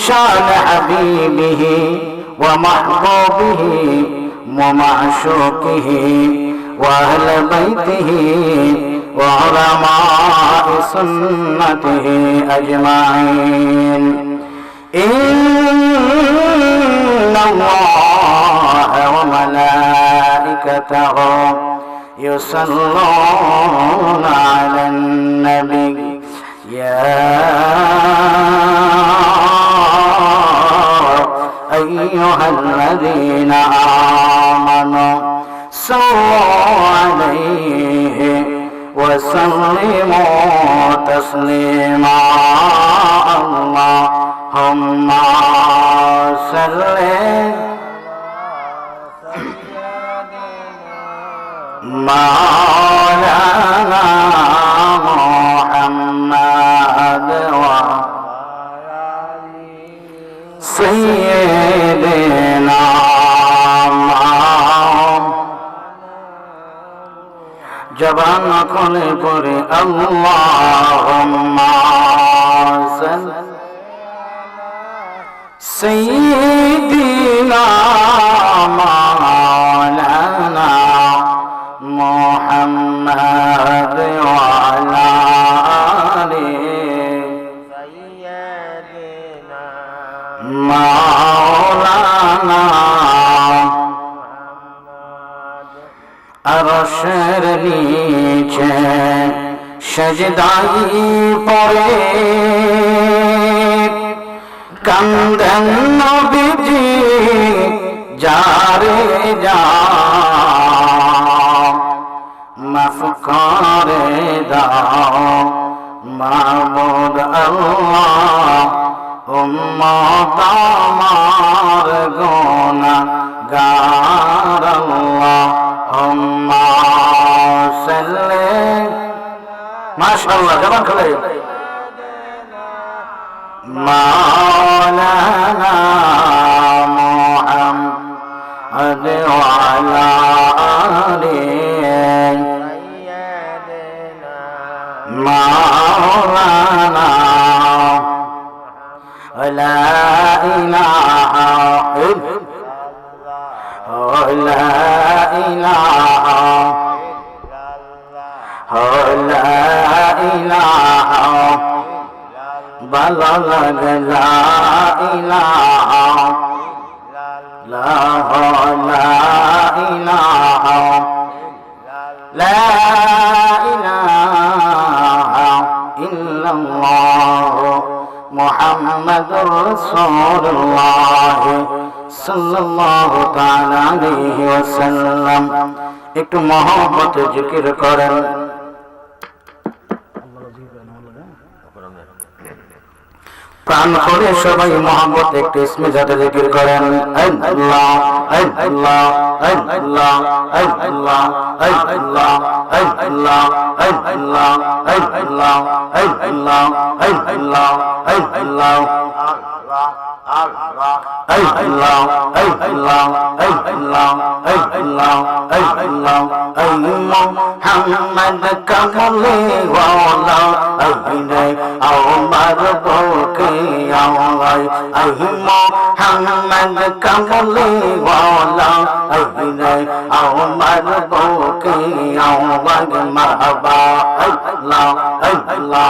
شان حبيبه ومحبوبه ومعشوقه وأهل بيته وعلماء سنته أجمعين إن الله وملائكته يصلون على النبي يا أيها الذين آمنوا صلوا عليه وسلموا تسليما اللهم صل مولانا محمد سيدنا জবান খুলে পড়ে আল্লাহুম্মা সাল্লি সাইয়্যিদিনা মাওলানা মুহাম্মদ ওয়া আলা আলিহি সাইয়্যিদিনা মাওলানা আরশের নিচে সেজদায় পড়ে কান্দেন নবীজি যারে যা মাফ করে দাও মাবুদ আল্লাহ উম্মত আমার গুনাহগার আল্লাহুম্মা সাল্লি মাশাআল্লাহ জবান খুলে মাওলানা মুহাম্মদ ওয়া আলা আলিহি মাওলানা লা ইলাহা ইল্লাল্লাহ লা ইলাহা লা ইলাহা ভালো লাগে লা ইলাহা লা ইলাহা লা ইলাহা ইল্লাল্লাহ মুহাম্মাদুর রাসূলুল্লাহ সাল্লাল্লাহু তাআলা আলাইহি ওয়াসাল্লাম। একটু মহব্বতে জিকির করেন। প্রাণ করে সবাই মহব্বত একটু ইসমে জাতে জিকির করেন। আল্লাহ আল্লাহ আল্লাহ আল্লাহ আল্লাহ আল্লাহ আল্লাহ আল্লাহ আল্লাহ আল্লাহ আল্লাহ মোহাম্মদ কমলে ওয়ালা আইনে আমার বুকে আওয়াই মোহাম্মদ কমলে ওয়ালা আইনে আমার বুকে আওয়াই মারহাবা আল্লাহ আল্লাহ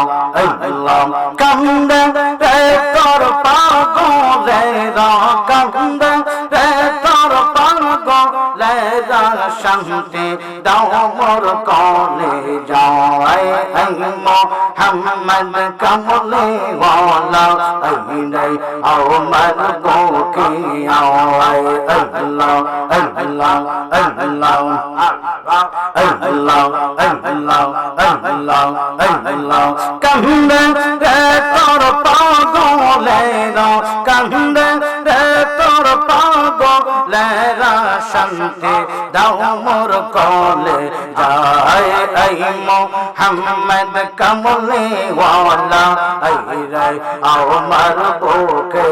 আল্লাহ কান্দে রে তোর পাগলেরা কান্দে রে তোর পাগলেরা শান্তি দাও মোর কলে যায় মোহাম্মদ কমলে ওয়ালা আইনে আমার বুকে আওয়াই আল্লাহ আল্লাহ আল্লাহ আল্লাহ আল্লাহ আল্লাহ আল্লাহ কান্দে রে তোর পাগলেরা কান্দে রে তোর পাগলেরা শান্তি দাও মোর কলে যায় মোহাম্মদ কমলে ওয়ালা আইরে আমার বুকে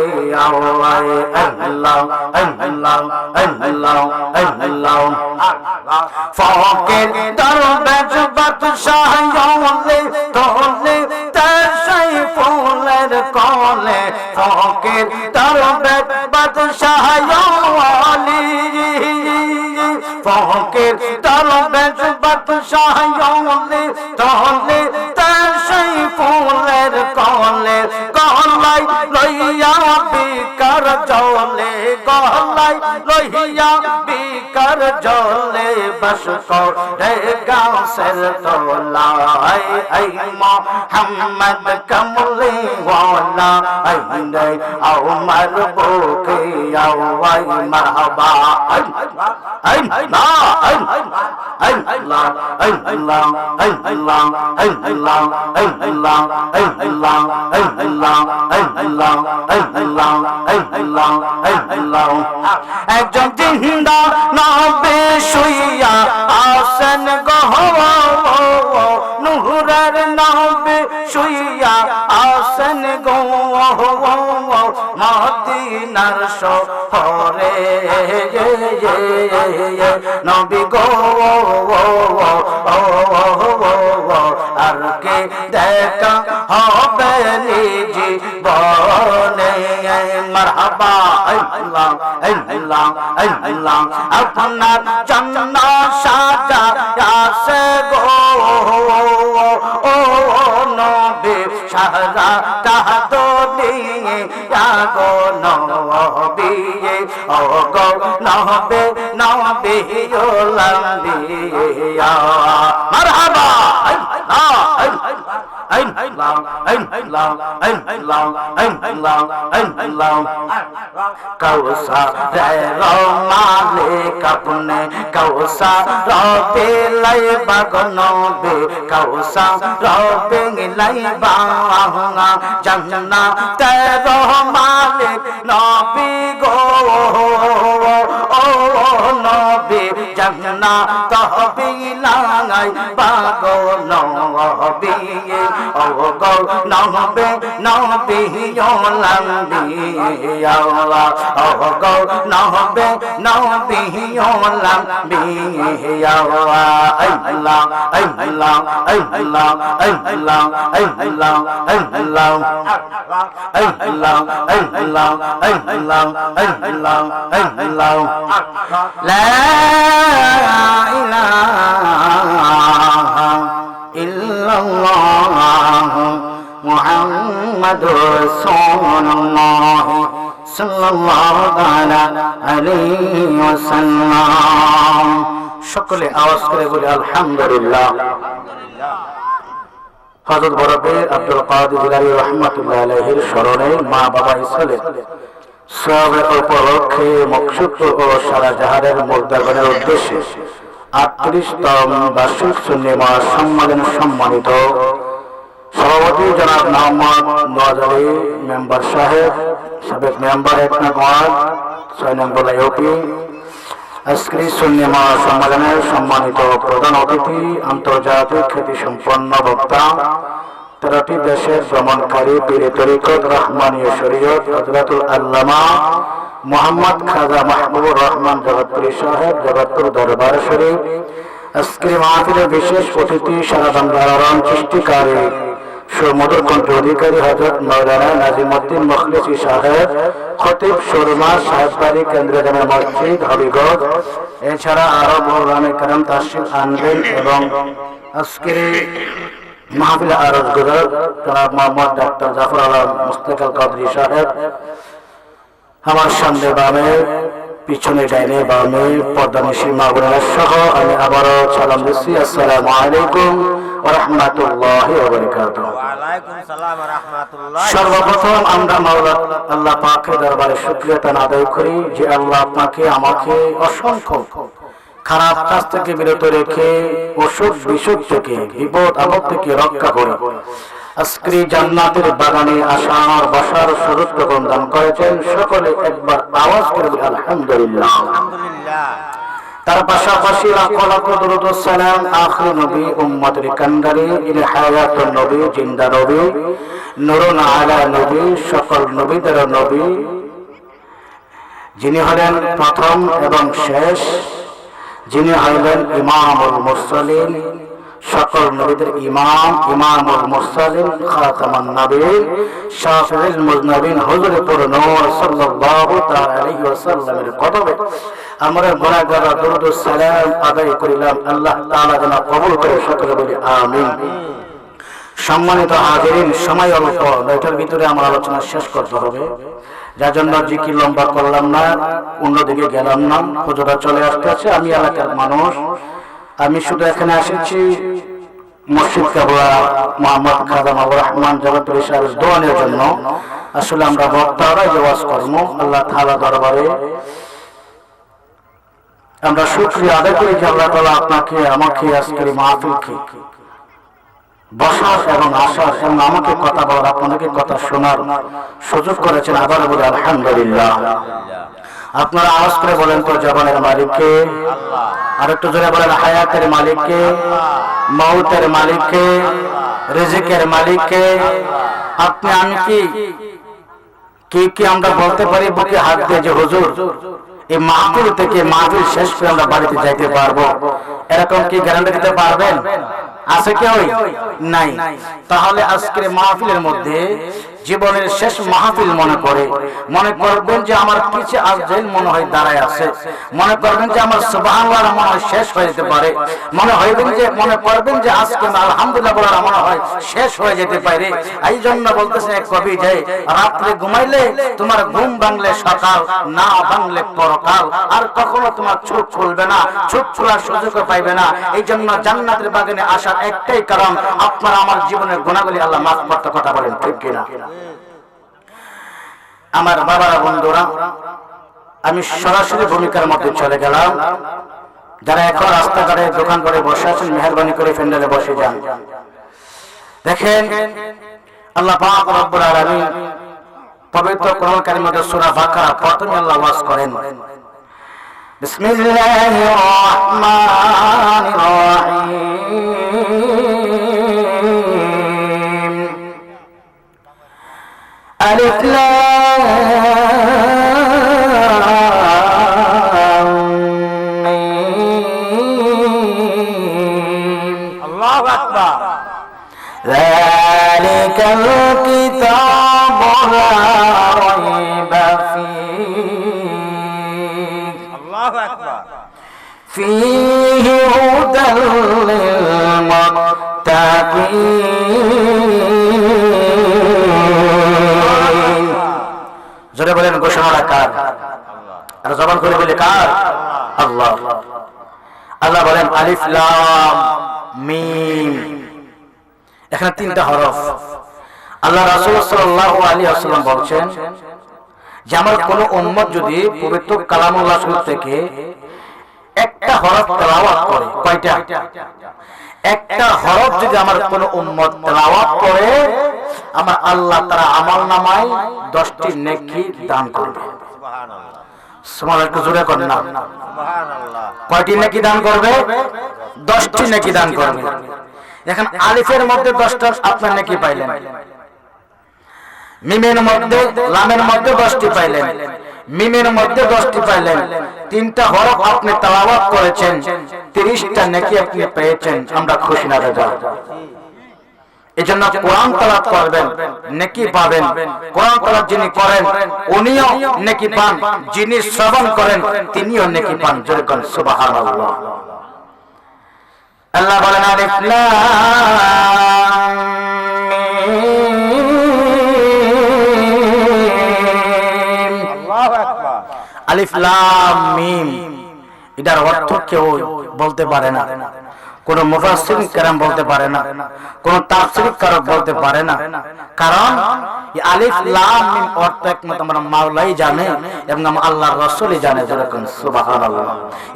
আওয়াই আল্লাহ আল্লাহ আল্লাহ আল্লাহ ফকির দরবেশ বাদশাহ তোলে তোলে তাশাই ফুলে ফুলের কলে ফকির দরবেশ বাদশাহ ওয়ালি ফকির দরবেশ বাদশাহ ওয়ালি তলে তার সেই ফুলের কলে গলাই লইয়া বিকার জলে গলাই লইয়া বিকার জলে বস করে গাছের তলায় আই মোহাম্মদ কমলি ওয়ালা আই রে আমার বুকে আও আই মারহাবা আই আই লা আই আই লা আই লা আই লা আই লা আই লা আই লা আই লা আই লা আই লা আই লা আই লা একজন জিন্দা নবী শুইয়া আসেন গো নূরের নবী শুইয়া আসেন গো মদিনার শহরে নবী গো আর কে দেখা হবে জীবনে মারহাবা আল্লাহ আল্লাহ আল্লাহ আপনার জন্য সাজা আছে গো ও নবী সারা দুনিয়া গো নবী ও গো নবী নবী ওলাম্বিয়া মারহাবা কৌসারের মালিক আপনি কৌসার পেলাই বাগনবে কৌসার পেলাই বাংলা জান্নাতের মালিক নবী গো ও নবী জান্নাত বিলাঙাই বাগো নবী ও গো নবী নবী ওলাম্বিয়া ও গো নবী নবী ওলাম্বিয়া আল্লাহ আল্লাহ আল্লাহ আল্লাহ আল্লাহ আল্লাহ আল্লাহ আল্লাহ আল্লাহ আল্লাহ আল্লাহ লা ইলাহা ইল্লাল্লাহ মুহাম্মাদুর রাসূলুল্লাহ সাল্লাল্লাহু আলাইহি ওয়াসাল্লাম। সকলে আওয়াজ করে বলি আলহামদুলিল্লাহ। হযরত বরপীর আব্দুল কাদের জিলানী রাহমাতুল্লাহ আলাইহির স্মরণে মা বাবা ইসলে সবের উপলক্ষে মকসুদ ও সারা জাহানের মুর্দাবানের উদ্দেশ্যে 38তম বার্ষিক সুন্নি মহাসম্মেলন সম্মানিত সভাপতি জনাব মোহাম্মদ নওয়াজ আলী মেম্বার সাহেব, সাবেক মেম্বার 1 নং ওয়ার্ড 6 নম্বর ইউপি, আজকের সুন্নি মহাসম্মেলনের সম্মানিত প্রধান অতিথি, আন্তর্জাতিক খ্যাতিসম্পন্ন বক্তা, 13টি দেশের ভ্রমণকারী পীর তরিকত রহমানিয়া শরীয়ত হযরতুল আল্লামা মোহাম্মদ খাজা মাহবুবুর রহমান জগৎপুরী সাহেব, জগৎপুর দরবার শরীফ। আজকের মাহফিলের বিশেষ অতিথি সারা বাংলার সৃষ্টিকারী সুমধুর কণ্ঠ অধিকারী হযরত মাওলানা নাজিমউদ্দিন মুখলিসী সাহেব, খতিব সুরমা সাহেববাড়ি কেন্দ্রীয় জামে মসজিদ হবিগঞ্জ। এছাড়া আরো মৌলানা کرام তাশরিফ আনবেন এবং আজকের মাহফিলে আরজ গুজার জনাব মোহাম্মদ ডাক্তার জাফর আলম মুস্তাকিল কাদরী সাহেব। আমার সামনে বামে, পিছনে ডাইনে বামে পর্দানিশী মা বোনেরা সহ আমি আবারও সালাম দিচ্ছি, আসসালামু আলাইকুম ওয়া রাহমাতুল্লাহি ওয়া বারাকাতুহু। ওয়া আলাইকুম সালাম ওয়া রাহমাতুল্লাহ। সর্বপ্রথম আমরা মাওলা আল্লাহ পাকের দরবারে শুকরিয়া আদায় করি যে আল্লাহ আপনাকে আমাকে অসংখ্য খারাপ কাজ থেকে বিরত রেখে অসুখ বিসুখ থেকে বিপদ আপদ থেকে রক্ষা করে আজকে জান্নাতের বাগানে আসার বসার সুযোগ দান করেছেন। সকলে একবার আওয়াজ করে আলহামদুলিল্লাহ। তার পাশাপাশি লাখো লাখো দরুদ ও সালাম আখির নবী উম্মতের কান্ডারি ইনি হায়াতুন নবী, জিন্দা নবী, নূরুন আলা নবী, সকল নবীদের নবী, যিনি হলেন প্রথম এবং শেষ, যিনি হলেন ইমামুল মুরসালিন, সকল নবীদের ইমাম, ইমামুল মুরসালিন, খাতামান নবীন, শাফিউল মুজনবিন হুজুর পুর নূর সাল্লাল্লাহু তাআলা আলাইহি ওয়াসাল্লামের কদমে আমরা গুনাহগার দরুদ ও সালাম আদায় করিলাম। আল্লাহ তাআলা যেন কবুল করে সকলে বলি আমিন। সম্মানিত হাজিরিন, সময় অল্প, এটার ভিতরে আমার আলোচনা শেষ করতে হবে, যার জন্য জিকির লম্বা করলাম না, অন্যদিকে গেলাম না। হুজুরা চলে আসতে আছে, আমি এলাকার মানুষ, আমি শুধু এখানে এসেছি মসজিদ কাবলা মোহাম্মদ খাদাম আবুর রহমান জগতুল ইসলামের দোয়ানের জন্য। আসলে আমরা বক্তারা যে ওয়াজ কর্ম আল্লাহ তাআলা দরবারে আমরা শুকরিয়া আদায় করি যে আল্লাহ তাআলা আপনাকে, আমাকে আজকের মাহফিলকে বসার এবং আসার এবং আমাকে কথা বলার, আপনাদেরকে কথা শোনার সুযোগ করেছেন। আবার বলি আলহামদুলিল্লাহ। আপনারা আওয়াজ করে বলেন তো, জবানের মালিককে, আর একটু জোরে বলেন হায়াতের মালিককে, মউতের মালিককে, রিজিকের মালিককে। আপনি আমি কি আমরা বলতে পারি বুকে হাত দিয়ে যে হুজুর এই মাহফিল থেকে মাহফিল শেষ করে আমরা বাড়িতে যাইতে পারবো, এরকম কি গ্যারান্টি দিতে পারবেন? আছে কেউ? নাই। তাহলে আজকের মাহফিলের মধ্যে জীবনের শেষ মাহফিল মনে করবেন যে আমার পিছে আজরাইল মনে হয় দাঁড়ায় আছে, মনে করবেন যে আমার সুবহানাল্লাহ মনে হয় শেষ হয়ে যেতে পারে, মনে করবেন যে আজকে আলহামদুলিল্লাহ বলার মনে হয় শেষ হয়ে যেতে পারে। এই জন্য বলতেছে এক কবি যে রাত্রে ঘুমাইলে তোমার ঘুম ভাঙলে সকাল, না ভাঙলে পরকাল, আর কখনো তোমার চোখ খুলবে না, চোখ খোলার সুযোগ পাইবে না। এই জন্য জান্নাতের বাগানে আসার একটাই কারণ, আপনার আমার জীবনের গুনাহগুলি আল্লাহ মাফ করতে। কথা বলেন ঠিক কিনা? আমার বাবারা, বন্ধুরা, আমি সরাসরি ভূমিকার মধ্যে চলে গেলাম। যারা এখন রাস্তাঘাটে দোকান করে বসে আছেন, মেহরবানি করে ফ্যান্ডেলে বসে যান। দেখেন আল্লাহ পাক রব্বুল আলামিন পবিত্র কোরআন কারীমের মধ্যে সূরা বাকারা প্রথমে আল্লাহ ওয়াজ করেন, বিসমিল্লাহির রহমানির রহিম, আলিফ লাম মিম। আল্লাহু আকবার। যালিকাল কিতাবু লা রাইবা ফীহি। আল্লাহু আকবার। ফীহি হুদাল লিল মুত্তাকিন। জোরে বলেন ঘোষণা কার? আর জবান করে বলে কার? আল্লাহ। আল্লাহ বলেন আলিফ লাম মিম। এখানে তিনটা হরফ। আল্লাহ রাসূল সাল্লাল্লাহু আলাইহি ওয়াসাল্লাম বলেন যে আমার কোন উম্মত যদি পবিত্র কালামুল্লাহ শরীফ থেকে একটা হরফ তেলাওয়াত করে, কয়টা? একটা হরফ যদি আমার কোন উম্মত তেলাওয়াত করে, আমার আল্লাহ তাআলা আমলনামায় 10টি নেকি দান করবে। সুবহানাল্লাহ। সুবহানাল্লাহ, একটু জোরে করেন না। সুবহানাল্লাহ। কয়টি নেকি দান করবে? 10টি নেকি দান করবে। এখন আলিফের মধ্যে 10টা আপনার নেকি পাইলেন, মিমের মধ্যে, লামের মধ্যে 10টি পাইলেন, মিমের মধ্যে 10টি পাইলেন। তিনটা হরফ আপনি তেলাওয়াত করেছেন, 30টা নেকি আপনি পেয়েছেন। আমরা খুশি না দাদা? এজন্য কোরআন তেলাওয়াত করবেন, নেকি পাবেন। কোরআন তেলাওয়াত যিনি করেন উনিও নেকি পান, যিনি শ্রবণ করেন তিনিও নেকি পান। জোরে কোন সুবহানাল্লাহ। আল্লাহ বলেন আলিফ লাম মিম। আল্লাহু আকবার। আলিফ লাম মিম, এটার অর্থ কেউ বলতে পারে না, কোন মুফাসসির কেরাম বলতে পারে না, কোন তাফসীর কারক বলতে পারে না। কারণ এই আলিফ লাম মিম অর্থ একমাত্র আমরা মাওলাই জানে এবং আল্লাহর রাসূলই জানে। যেরকম সুবহানাল্লাহ।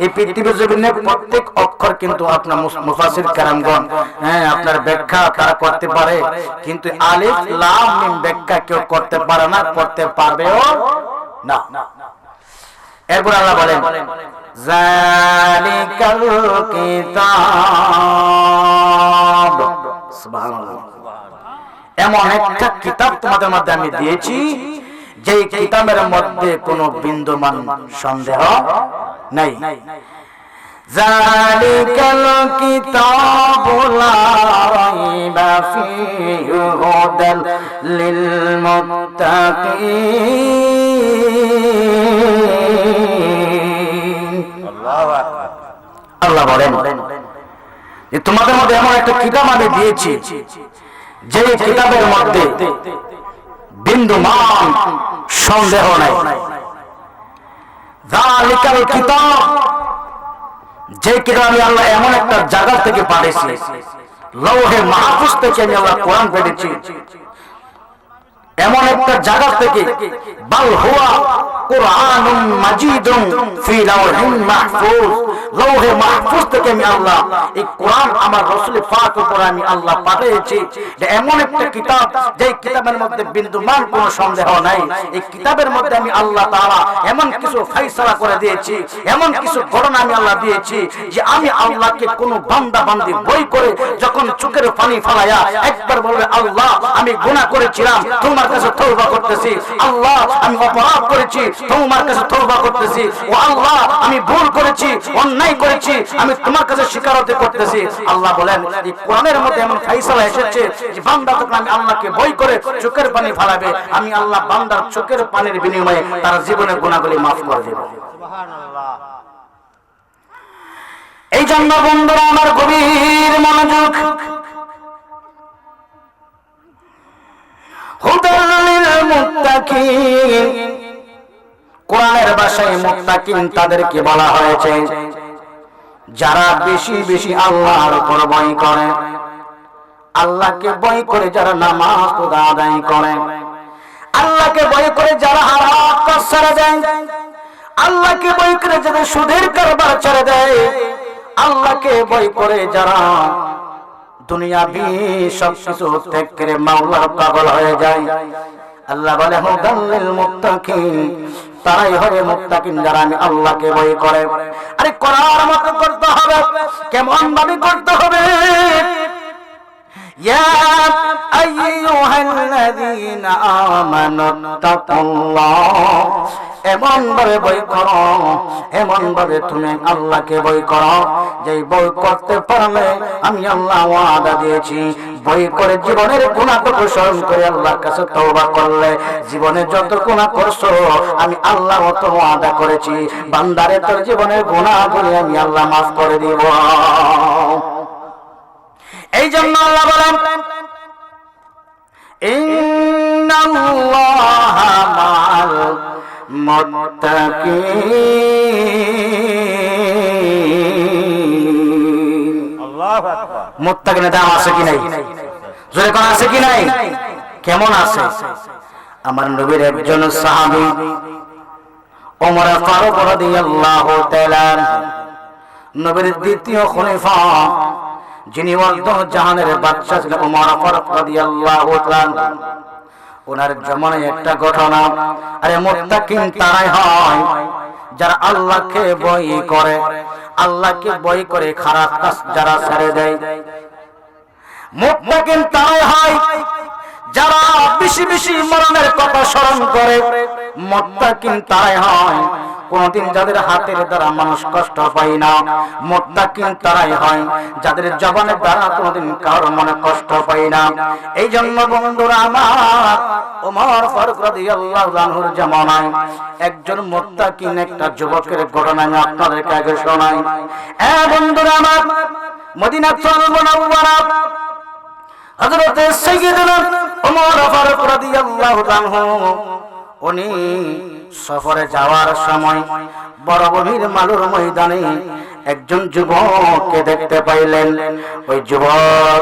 এই পৃথিবীর জমিনে প্রত্যেক অক্ষর কিন্তু আপনার মুফাসসির কেরামগণ আপনার ব্যাখ্যা তারা করতে পারে, কিন্তু আলিফ লাম মিম ব্যাখ্যা কেউ করতে পারে না, করতে পারবেও না। এরপর আল্লাহ বলেন যালিকাল কিতাব। সুবহানাল্লাহ। এমন একটা কিতাব তোমাদের মধ্যে আমি দিয়েছি যে কিতাবের মধ্যে কোনো বিন্দুমান সন্দেহ নাই। যালিকাল কিতাবু লা রাইবা ফীহি হুদাল লিল মুত্তাকিন। আল্লাহু আকবার। আল্লাহ বলেন যে তোমাদের মধ্যে এমন একটা কিতাব আমি দিয়েছি যে কিতাবের মধ্যে বিন্দুমান সন্দেহ নাই। যালিকাল কিতাব, যে কিতাব আমি আল্লাহ এমন একটা জায়গা থেকে পাঠিয়েছি, লৌহে মাহফুজ থেকে আমি আল্লাহ কোরআন পেয়েছি, এমন একটা জায়গা থেকে, বাল হুয়া কুরআনুম মাজিদুম ফি লাওহিন মাহফুজ, লৌহে মাহফুজ থেকে আমি আল্লাহ এই কোরআন আমার রাসূল পাক উপর আমি আল্লাহ পাঠিয়েছি। যে এমন একটা কিতাব যে কিতাবের মধ্যে বিন্দুমান কোনো সন্দেহ নাই। এই কিতাবের মধ্যে আমি আল্লাহ তাআলা এমন কিছু ফয়সালা করে দিয়েছি, এমন কিছু ঘটনা আমি আল্লাহ দিয়েছি যে আমি আল্লাহকে কোনো বান্দা বান্দি বই করে যখন চোখের পানি ফেলায়া একবার বলবে আল্লাহ আমি গুনাহ করেছিলাম, তোমার কাছে তওবা করতেছি, আল্লাহ আমি অপরাধ করেছি, তোমার কাছে তওবা করতেছি, ও আল্লাহ আমি ভুল করেছি, অন্যায় করেছি, আমি তোমার কাছে স্বীকারোক্তি করতেছি। আল্লাহ বলেন এই কোরআনের মধ্যে এমন ফয়সালা এসেছে যে বান্দা যখন আমি আল্লাহকে বই করে চোখের পানি ফেলাবে, আমি আল্লাহ বান্দার চোখের পানির বিনিময়ে তার জীবনের গুনাহগুলি মাফ করে দেব। সুবহানাল্লাহ। এই জন্য বন্ধুরা আমার গভীর মনোযোগ, হুদাল লিল মুত্তাকিন, কোরআনের ভাষায় মুত্তাকিন তাদেরকে বলা হয়েছে যারা বেশি বেশি আল্লাহর উপর ভয় করে, আল্লাহকে ভয় করে যারা নামাজ আদায় করে, আল্লাহকে ভয় করে যারা হারাম কাজ ছেড়ে দেয়, আল্লাহকে ভয় করে যারা সুদের কারবার ছেড়ে দেয়, আল্লাহকে ভয় করে যারা দুনিয়াবি সবকিছু ত্যাগ করে মাওলার পাগল হয়ে যায়। আল্লাহ বলে হুদাল লিল মুত্তাকিন, তারাই হবে মুত্তাকিন যারা আমি আল্লাহকে ভয় করে। আরে করার মতো করতে হবে, কেমন ভাবে করতে হবে? ইয়া আইয়ুহাল্লাযীনা আমানুত্তাকুল্লাহ, এমন ভাবে ভয় করো, এমন ভাবে তুমি আল্লাহকে ভয় করো যে ভয় করতে পারলে আমি আল্লাহ ওয়াদা দিয়েছি, ভয় করে জীবনের গুনাহটুকু স্মরণ করে আল্লাহর কাছে তওবা করলে জীবনে যত গুনাহ করছো আমি আল্লাহ অত ওয়াদা করেছি বান্দারে তোর জীবনের গুনাহগুলি আমি আল্লাহ মাফ করে দিব। এই জন্য আল্লাহ বলেন ইন্নাল্লাহা মা'আল মুত্তাকিন। আল্লাহু আকবার। মুত্তাকিনের দাম আছে কি নাই? জোরে কোন আছে কি নাই? কেমন আছে? আমার নবীর একজন সাহাবী ওমর ফারুক রাদিয়াল্লাহু তাআলা, নবীর দ্বিতীয় খলিফা যিনি জাহানের বাদশা ছিলেন ওমর ফারুক রাদিয়াল্লাহু তাআলা, ওনার জামানায় একটা ঘটনা। আরে মুত্তাকিন তারাই হয় যারা আল্লাহকে ভয় করে, আল্লাহকে ভয় করে খারাপ কাজ যারা ছেড়ে দেয়। মুত্তাকিন তারাই হয় যারা বেশি বেশি মরণের কথা স্মরণ করে। মুত্তাকিন তারাই হয় কোনদিন যাদের হাতের দ্বারা মানুষ কষ্ট পায় না। মুত্তাকিন তারাই হয় যাদের জবানের দ্বারা কোনদিন কারোর মনে কষ্ট পায় না। এই জন্য বন্ধুরা আমার ওমর ফারুক রাদিয়াল্লাহু আনহুর জামানায় একজন মুত্তাকিন একটা যুবকের ঘটনা আমি আপনাদেরকে আগে শোনাই। বন্ধুরা আমার মদিনাতুল মুনাওয়ারা হযরত সাইয়্যিদুনা ওমর ফারুক রাদিয়াল্লাহু আনহু উনি সফরে যাওয়ার সময় বড় গভীর মালুর ময়দানে একজন যুবককে দেখতে পাইলেন। ওই যুবক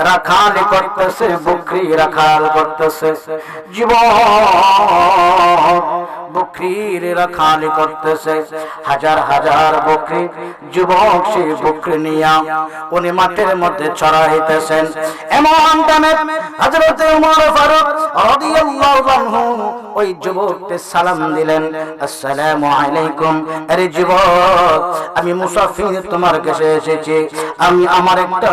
রাখালি করতেছে, বকরি রাখাল করতেছে। যুবক বকরির রাখালি করতেছে, হাজার হাজার বকরি। যুবক সেই বকরি নিয়া উনি মাঠের মধ্যে চড়াইতেছেন। এমন টাইমে হযরত ওমর ফারুক রাদিয়াল্লাহু আনহু ওই যুবককে সালাম দিলেন, আসসালামু আলাইকুম। আরে যুবক, আমি মুসাফির তোমার কাছে এসেছি, আমি আমার একটা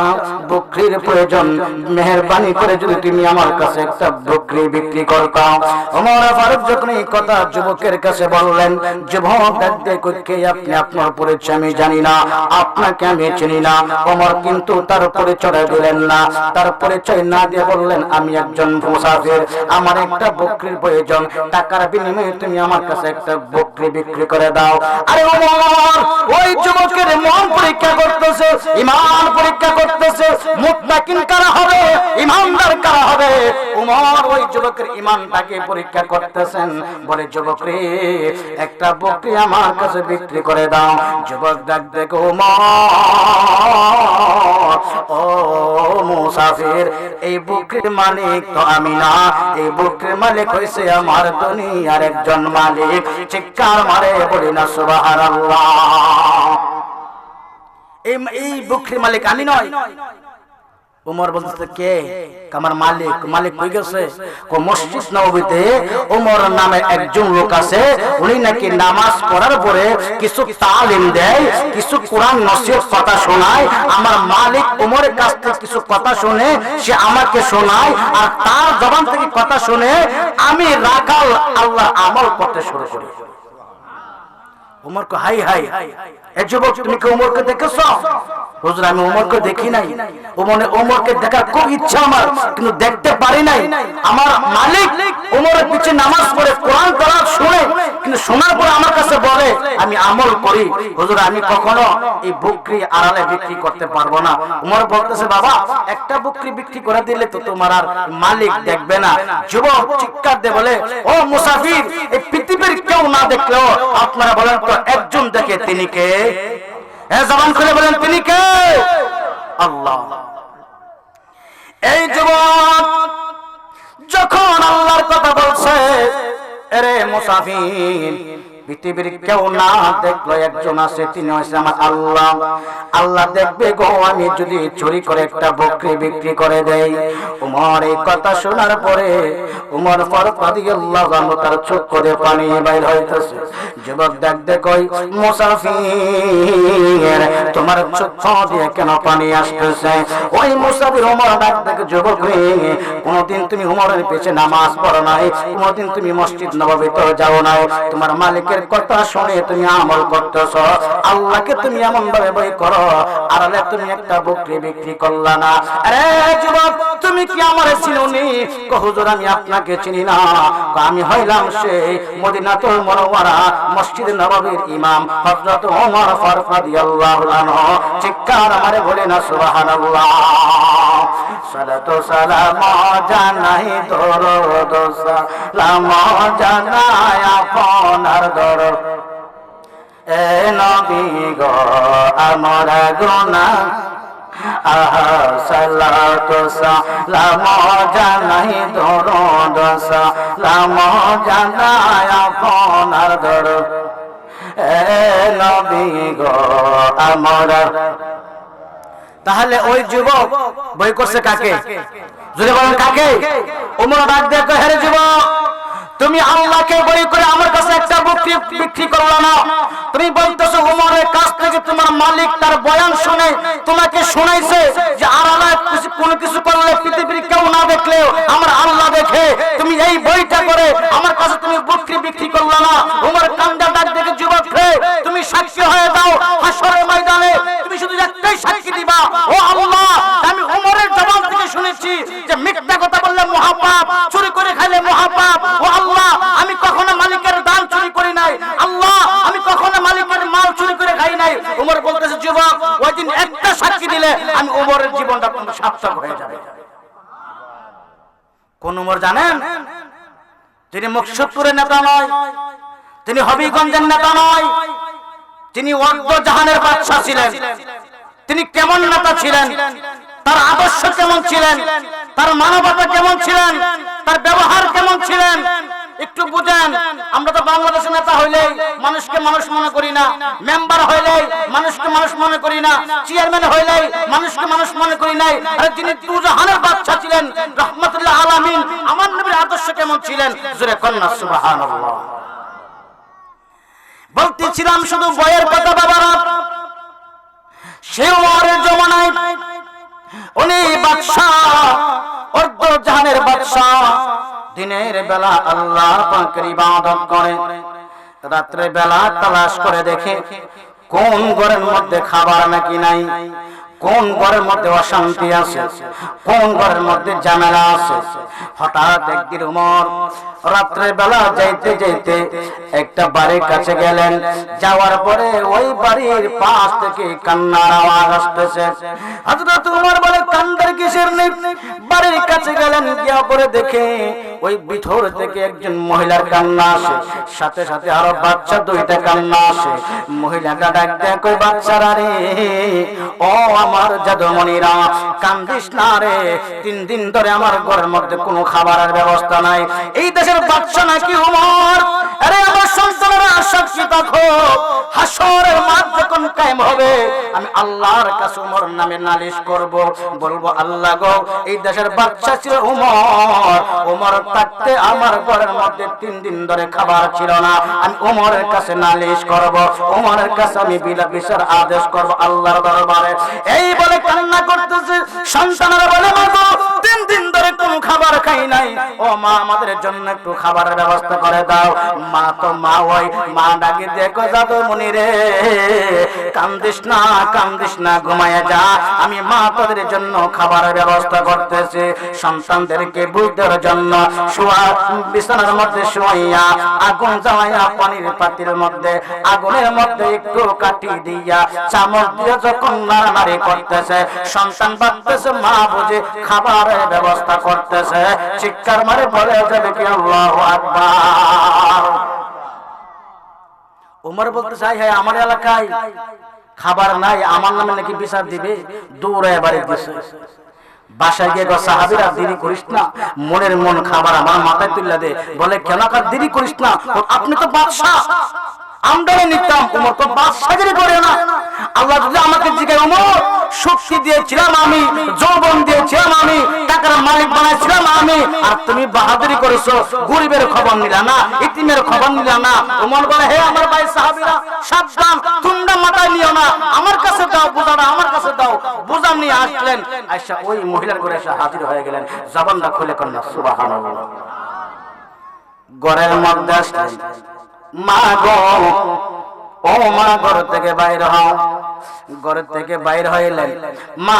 বকরির প্রয়োজন, মেহেরবানি করে যদি তুমি আমার কাছে একটা বকরি বিক্রি করতাম। ওমর ফারুক যখন এই কথা যুবকের কাছে বললেন, যুবক দেখতে কে আপনি, আপনার পরিচয় আমি জানি না, আপনাকে আমি চিনি না। ওমর কিন্তু তার পরিচয় দিলেন না, তার পরিচয় না দিয়ে বললেন, আমি একজন মুসাফির, আমার একটা বকরির প্রয়োজন, টাকার বিনিময়ে তুমি আমার কাছে একটা বকরি বিক্রি করে দাও। আরে ওমর ওই যুবকের মন পরীক্ষা করতেছে, ঈমান পরীক্ষা করতেছে, মুত্তাকিন কারা হবে, ঈমানদার কারা হবে। ওমর ওই যুবকের ঈমানটাকে পরীক্ষা করতেছেন, বলে যুবক রে, একটা বকরি আমার কাছে বিক্রি করে দাও। যুবক ডাক দেখো, ওমর ও মুসাফির, এই বকরির মালিক তো আমি না, এই বকরির মালিক হইছে আমার দুনিয়ার একজন মালিক। চিৎকার মারে বলি না সুবহানাল্লাহ। এই বকরির মালিক আমি নয়। ওমর বলতেছে, কে? আমার মালিক। মালিক কই গেছে? মসজিদ নববীতে ওমর নামে একজন লোক আছে, উনি নাকি নামাজ পড়ার পরে কিছু তালিম দেয়, কিছু কোরআন নসিহত কথা শোনায়। আমার মালিক ওমরের কাছ থেকে কিছু কথা শুনে সে আমাকে শোনায়, আর তার জবান থেকে কথা শুনে আমি রাখাল আল্লাহ আমল করতে শুরু করি। ওমর কো, হাই হাই, এ যুবক তুমি কি ওমরকে দেখেছো? হুজুর আমি ওমরকে দেখি নাই, ওমরকে দেখার খুব ইচ্ছা আমার, কিন্তু দেখতে পারি নাই। আমার মালিক ওমরের পিছে নামাজ পড়ে কোরআন তেলাওয়াত শুনে, কিন্তু শোনার পর আমার কাছে বলে আমি আমল করি। হুজুর আমি কখনো এই বকরি আড়ালে বিক্রি করতে পারবো না। ওমর বলতেছে, বাবা একটা বকরি বিক্রি করে দিলে তো তোমার আর মালিক দেখবে না। যুবক চিৎকার দিয়ে বলে, ও মুসাফির, এই পৃথিবীর কেউ না দেখলেও আপনারা বলেন তো একজন দেখে, তিনি কে? জবান খুলে বলেন, তিনি কে? আল্লাহ। এই যুবক যখন আল্লাহর কথা বলছে, আরে মুসাফির, পৃথিবীর কেউ না দেখলো একজন আছে, তিনি হচ্ছে আমার আল্লাহ। আল্লাহ দেখবে গো, আমি যদি চুরি করে একটা বকরি বিক্রি করে দেই। ওমর এই কথা শোনার পরে ওমর ফারুক রাদিয়াল্লাহু আনহু তার চোখ করে পানি বাইর হইতেছে। যুবক দেখতে কই, মুসাফির তোমার চোখ দিয়ে কেন পানি আসতেছে? ওই মুসাফির ওমর ডাক দেখে, যুবক রে, কোনদিন তুমি ওমরের পিছে নামাজ পড়ো নাই, কোনদিন তুমি মসজিদ নববীতে যাও নাই, তোমার মালিকের কথা শুনে তুমি আমল করতেছো, আল্লাহকে তুমি এমন ভাবে ভয় করো, আড়ালে তুমি একটা বকরি বিক্রি করলা না। আরে যুবক তুমি কি আমারে চিনোনি? হুজুর আমি আপনাকে চিনি না, আমি হইলাম সেই মদিনাতুল মুনাওয়ারা মসজিদ নববীর ইমাম হযরত ওমর ফারুক রাদিয়াল্লাহু আনহু। চিৎকার আমারে বলে না সুবহানাল্লাহ। সালাতু সালাম জানাই দরুদ সালাম জানাই আপনার দরদ, এ নবী গো আমার গুনাহ সালাতু সালাম জানাই দরুদ সালাম জানাই আপনার দরদ, এ নবী গো আমার। তাহলে ওই যুবক বই করছে কাকে? যদি বলেন কাকে? ওমর ডাক দিয়ে কয়, হে যুবক, তুমি আল্লাহকে বই করে আমার কাছে একটা বকরি বিক্রি করলা না। তুমি বলতেছো ওমরের কাছ থেকে তোমার মালিক তার বয়ান শুনে তোমাকে শোনাইছে যে আল্লাহ কোনো কিছু করলে পৃথিবীর কেউ না দেখলেও আমার আল্লাহ দেখে। তুমি এই বইটা করে আমার কাছে তুমি বকরি বিক্রি করলা না। ওমর কান্দা ডাক দেখে, যুবক রে, তুমি সাক্ষী হয়ে যাও হাসরের ময়দানে। তুমি শুধু একটাই সাক্ষী দিবা, ও আল্লাহ, আমি ওমরের জবান থেকে শুনেছি যে মিথ্যা কথা বললে মহাপাপ, চুরি করে খাইলে মহাপাপ। ও আল্লাহ, আমি কখনো মালিকের দান চুরি করি নাই। আল্লাহ, আমি কখনো মালিকের মাল চুরি করে খাই নাই। ওমর বলতেছে, যুবক ওই দিন একটা সাক্ষী দিলে আমি ওমরের জীবনটা সার্থক হয়ে যাবে। কোন ওমর জানেন? তিনি মুকসুদপুরের নেতা নয়, তিনি হবিগঞ্জের নেতা নয়, তিনি ওয়াক্ত জাহানের বাদশা ছিলেন। তিনি কেমন নেতা ছিলেন, তার আদর্শ কেমন ছিলেন, তার মানবতা কেমন ছিলেন, তার ব্যবহার কেমন ছিলেন, একটু বুঝেন, আমরা তো বাংলাদেশের নেতা হইলে মানুষকে মানুষ মনে করি না, মেম্বার হইলে মানুষকে মানুষ মনে করি না, চেয়ারম্যান হইলে মানুষকে মানুষ মনে করি নাই। আর যিনি দুজাহানের বাদশা ছিলেন, রাহমাতুল আলামিন, আমার নবীর আদর্শ কেমন ছিলেন? জোরে কন্না সুবহানাল্লাহ। বলতেছিলাম শুধু বয়ের কথা বাবারা, সে ওমরের জমানায় উনি বাদশা, অর্ধ জাহানের বাদশা, দিনের বেলা আল্লাহ পাকের ইবাদত করে, রাত্রে বেলা তালাশ করে দেখে কোন ঘরের মধ্যে খাবার নাকি নাই, কোন ঘরের মধ্যে অশান্তি আছে, কোন ঘরের মধ্যে ঝামেলা আছে। হঠাৎ একদিন ওমর রাত্রে বেলা যাইতে যাইতে একটা বাড়ির কাছে গেলেন। যাওয়ার পরে ওই বাড়ির পাশ থেকে কান্নার আওয়াজ আসতেছে। হযরত ওমর বলে, কান্দার কিসের নেই? বাড়ির কাছে গেলেন, গিয়া পরে দেখে ওই ভিতর থেকে একজন মহিলার কান্না আসে, সাথে সাথে আরো বাচ্চা দুইটা কান্না আসে। মহিলাটা ডাক দেয়, কই বাচ্চারা রে, ও আমার জাদুমণিরা, কান্দিস না রে, 3 দিন ধরে আমার ঘরের মধ্যে কোনো খাবারের ব্যবস্থা নাই। এই দেশের বাদশা নাকি ওমর? আরে আমার সন্তানেরা সাক্ষী থাকো, হাসরের মাঠ যখন কায়েম হবে, আমি আল্লাহর কাছে ওমর নামে নালিশ করব, বলবো আল্লাহ গো, এই দেশের বাদশা ছিল ওমর, ওমর থাকতে আমার ঘরের মধ্যে 3 দিন ধরে খাবার ছিল না। আমি ওমরের কাছে নালিশ করব, ওমরের কাছে আমি বিচার আদেশ করব আল্লাহর দরবারে। এই বলে কান্না করতেছে। সন্তানেরা বলে, মা গো, 3 দিন ধরে কোনো খাবার খাই নাই, ও মা আমাদের জন্য একটু খাবারের ব্যবস্থা করে দাও। মা তো মা, ওই মা ডাকে, দেখো জাদুমণি রে, কান্দিস না, কান্দিস না, ঘুমায় যা, আমি মা তোদের জন্য খাবারের ব্যবস্থা করতেছি। সন্তানদেরকে বুঝার জন্য শোয়া বিছানার মধ্যে শোয়াইয়া আগুন জ্বালাইয়া পানির পাতির মধ্যে আগুনের মধ্যে একটু কাটি দিয়া চামচ দিয়ে যখন নাড়ানাড়ি করতেছে, সন্তান ভাবতেছে মা বুঝে খাবারের ব্যবস্থা করতেছে। চিৎকার মারে বলে যাবে কি আল্লাহু আকবার। ওমর বলতে চাই, হ্যাঁ আমার এলাকায় খাবার নাই, আমার নামে নাকি বিচার দিবে। দৌড়ে বাড়ি দিছে। বাসায় গিয়ে সাহাবীরা, দেরি করিস না, মনের মন খাবার আমার মাথায় তুলে দে। বলে, কেন কার দেরি করিস না, আপনি তো বাদশা, আমদানি নিতাম। ওমর তো বাদশাগিরি করে না। আল্লাহ যদি আমাকে জিজ্ঞাসা, ওমর শক্তি দিয়েছিলাম আমি, যৌবন দিয়েছিলাম আমি, টাকার মালিক বানাইছিলাম আমি, আর তুমি বাহাদুরি করেছো, গরিবের খবর নিলা না, ইতিমের খবর নিলা না। ওমর বলে, হে আমার ভাই সাহাবীরা, সাবধান, তোমরা মাথায় নিও না, আমার কাছে দাও বোঝাটা, আমার কাছে দাও। বোঝা নিয়ে আসলেন, আয়েশা ওই মহিলার ঘরে এসে হাজির হয়ে গেলেন। জবানটা খুলে কন্যা সুবহানাল্লাহ। ঘরের মধ্যে আসলেন, মা গো, ও মা, ঘর থেকে বাইর হও। ঘর থেকে বাইর হইলেন। মা,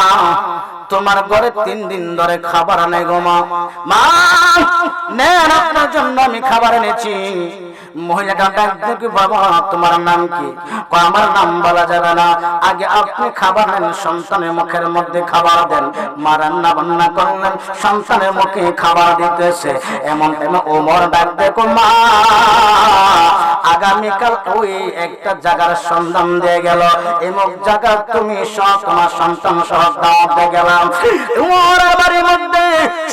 তোমার ঘরে 3 দিন ধরে খাবার নেই গো মা। মা, নেন, আপনার জন্য আমি খাবার এনেছি। মহিলাটা ডাক দিয়ে, বাবা তোমার নাম কি? আমার নাম বলা যাবে না, আগে আপনি খাবার নেন, সন্তানের মুখের মধ্যে খাবার দেন। মা রান্না বান্না করলেন, সন্তানের মুখে খাবার দিতেছে। এমন টাইমে ওমর ডাক দেখো, মা আগামীকাল ওই একটা জায়গার সন্ধান দিয়ে গেল, এমন জায়গা তুমি সহ তোমার সন্তান সহ দাওয়াতে গেলাম। ওমর বাড়ির মধ্যে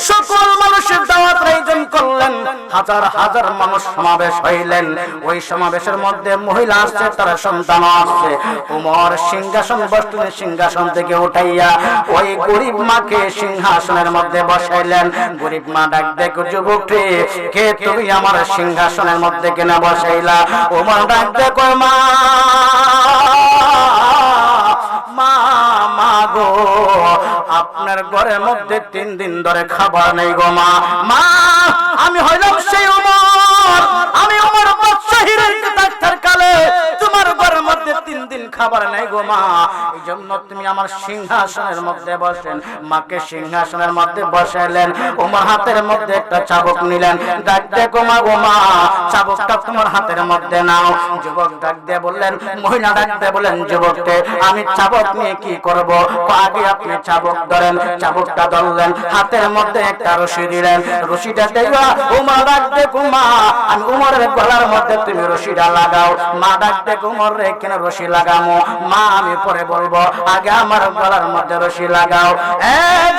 সকল মানুষের দাওয়াত আয়োজন করলেন। হাজার হাজার মানুষ সমাবেশ হইলেন। ওই সমাবেশের মধ্যে মহিলা আসছে, তার সন্তান আসছে। ওমর সিংহাসন বসলেন, সিংহাসন থেকে উঠাইয়া ওই গরিব মাকে সিংহাসনের মধ্যে বসাইলেন। গরিব মা ডাক দেখো, যুবক কে তুমি আমার সিংহাসনের মধ্যে কেন বসাইলা? ওমর ডাক দেখো, মা মা গো, আপনার ঘরের মধ্যে 3 দিন ধরে খাবার নেই গো মা। মা, আমি হইলাম সেই ওমর, আমি ওমর বাদশাহীর ডাক্তার কালে তোমার ঘরের মধ্যে 3 দিন খাবার নেই গো মা, এই জন্য তুমি আমার সিংহাসনের মধ্যে বসেন। মাকে সিংহাসনের মধ্যে বসাইলেন। ওমর হাতের মধ্যে একটা চাবুক নিলেন। ডাক দেখো, মা গো মা, চাবুকটা তোমার হাতের মধ্যে নাও। যুবক ডাক দিয়ে বললেন, মহিলা ডাক দিয়ে বললেন, যুবককে আমি চাবুক নিয়ে কি করব? আগে আপনি চাবুক ধরেন। চাবুকটা ধরলেন, হাতের মধ্যে একটা রশি দিলেন। রশিটা দেওয়া ওমর ডাক দেখো, মা আমি ওমরের গলার মধ্যে তুমি রশিটা লাগাও। মা ডাক দেখো, ওমর রে কেন রশি লাগামো? মা আমি পরে বলবো, আগে আমার গলার মধ্যে রশি লাগাও।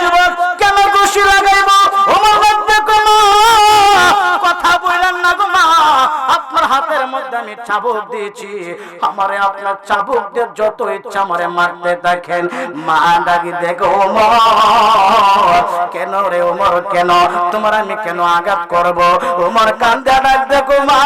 যুবক, কেন রশি লাগাইবো? ওমর ডাক দেখো, মা কথা বললেন না গো মা, আপনার হাতের মধ্যে আমি চাবুক দিয়েছি, আমারে আপনার চাবুক দিয়ে যত ইচ্ছা আমারে মারতে দেখেন। মা ডাকি দেখো ওমর, কেন রে ওমর, কেন তোমার আমি কেন আঘাত করব? ওমর কান্দে ডাক দেখো মা,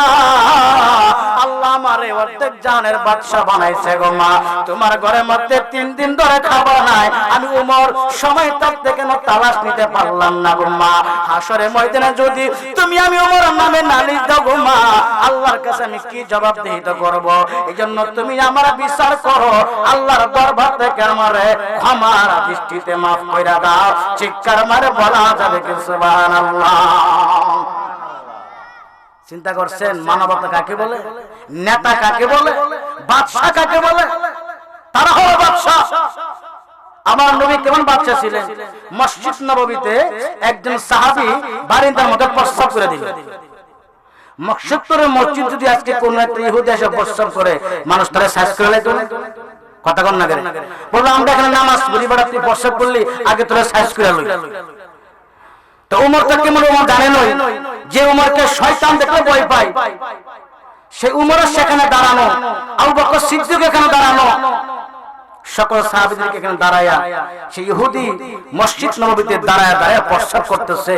আল্লাহ আমারে অর্ধেক জানের বাদশা বানাইছে গো মা, তোমার ঘরের মধ্যে 3 দিন ধরে খাবার নাই, আমি ওমর সময় থাকতে কেন তালাশ নিতে পারলাম না গো মা? হাসরের ময়দানে যদি তুমি আমি ওমর নামে নালিশ দাও গো মা, আল্লাহর কাছে আমি কি জবাবদিহিতা করব? এইজন্য তুমি আমার বিচার করো, আল্লাহর দরবার থেকে আমারে ক্ষমার দৃষ্টিতে মাফ কইরা দাও। চিৎকার মারে বলা যাবে কি সুবহানাল্লাহ? চিন্তা করছেন মানবতা কাকে বলে, নেতা কাকে বলে, বাদশা কাকে বলে? তারা হলো বাদশা। আমার নবী কেমন বাদশা ছিলেন? মসজিদ নববীতে একজন সাহাবী বারিন্দার মধ্যে প্রস্রাব করে দিলেন। মকসুদপুরের মসজিদ যদি আজকে কোন একটা ইহুদি এসে প্রস্রাব করে, মানুষ তারা সাইজ করে লাইতো না? কথা কন না কেন? বলবো আমরা এখানে নামাজ পড়ি, বাট আপনি প্রস্রাব করলি আগে তোরা সাইজ করে লই। তো উমর তো কেমন উমর জানে নই, যে উমরকে শয়তান দেখলে ভয় পায়, সেই উমরের সেখানে দাঁড়ানো, আবু বকর সিদ্দিক এখানে দাঁড়ানো, সকল সাহাবীদেরকে এখানে দাঁড়ায়া সেই ইহুদি মসজিদ নববীতে দাঁড়ায়া দাঁড়ায়া প্রস্রাব করতেছে।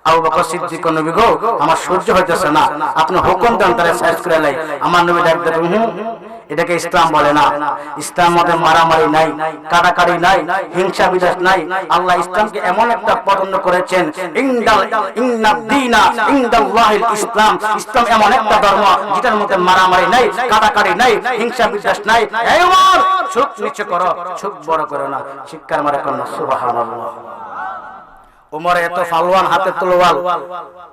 আবু বকর সিদ্দিক নবী গো, আমার সহ্য হইতেছে না, আপনি হুকুম দেন তারে সাইজ করে লাই। আমার নবী ডাক দেন, এটাকে ইসলাম বলে না। ইসলাম মধ্যে মারামারি নাই, কাটাকাটি নাই, হিংসা বিদ্বেষ নাই। আল্লাহ ইসলামকে এমন একটা পছন্দ করেছেন, ইন্দাল্লাহিল ইসলাম, ইসলাম এমন একটা ধর্ম যেটার মধ্যে মারামারি নাই, কাটাকাটি নাই, হিংসা বিদ্বেষ নাই। এই ওমর, চোখ নিচু করো, চোখ বড় করো না। শিক্ষার মারে কন্যা সুবহানাল্লাহ। উমর এত ফালওয়ান, হাতে তলোয়ার।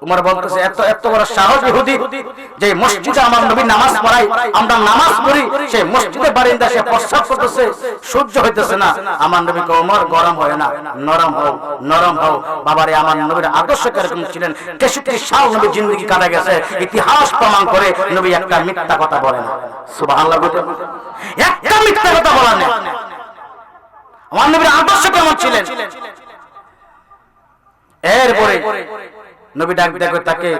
উমর বলতেছে এত এত বড় সাহস ইহুদি, যে মসজিদে আমার নবী নামাজ পড়াই, আমরা নামাজ পড়ি, সেই মসজিদে বারিন্দা সে প্রস্রাব করতেছে, সহ্য হইতেছে না। আমার নবীকে উমর গরম হয় না, নরম হও, নরম হও। বাবারে আমার নবীর আদর্শ কিরকম ছিলেন? 63 সাল নবী জিন্দেগি কাটা গেছে, ইতিহাস প্রমাণ করে নবী একটা মিথ্যা কথা বলেন। সুবহানাল্লাহ, একটা মিথ্যা কথা বলেন না। আমার নবীর আদর্শ কেমন ছিলেন? এরপরে নবী ডাক দেখো, তাকে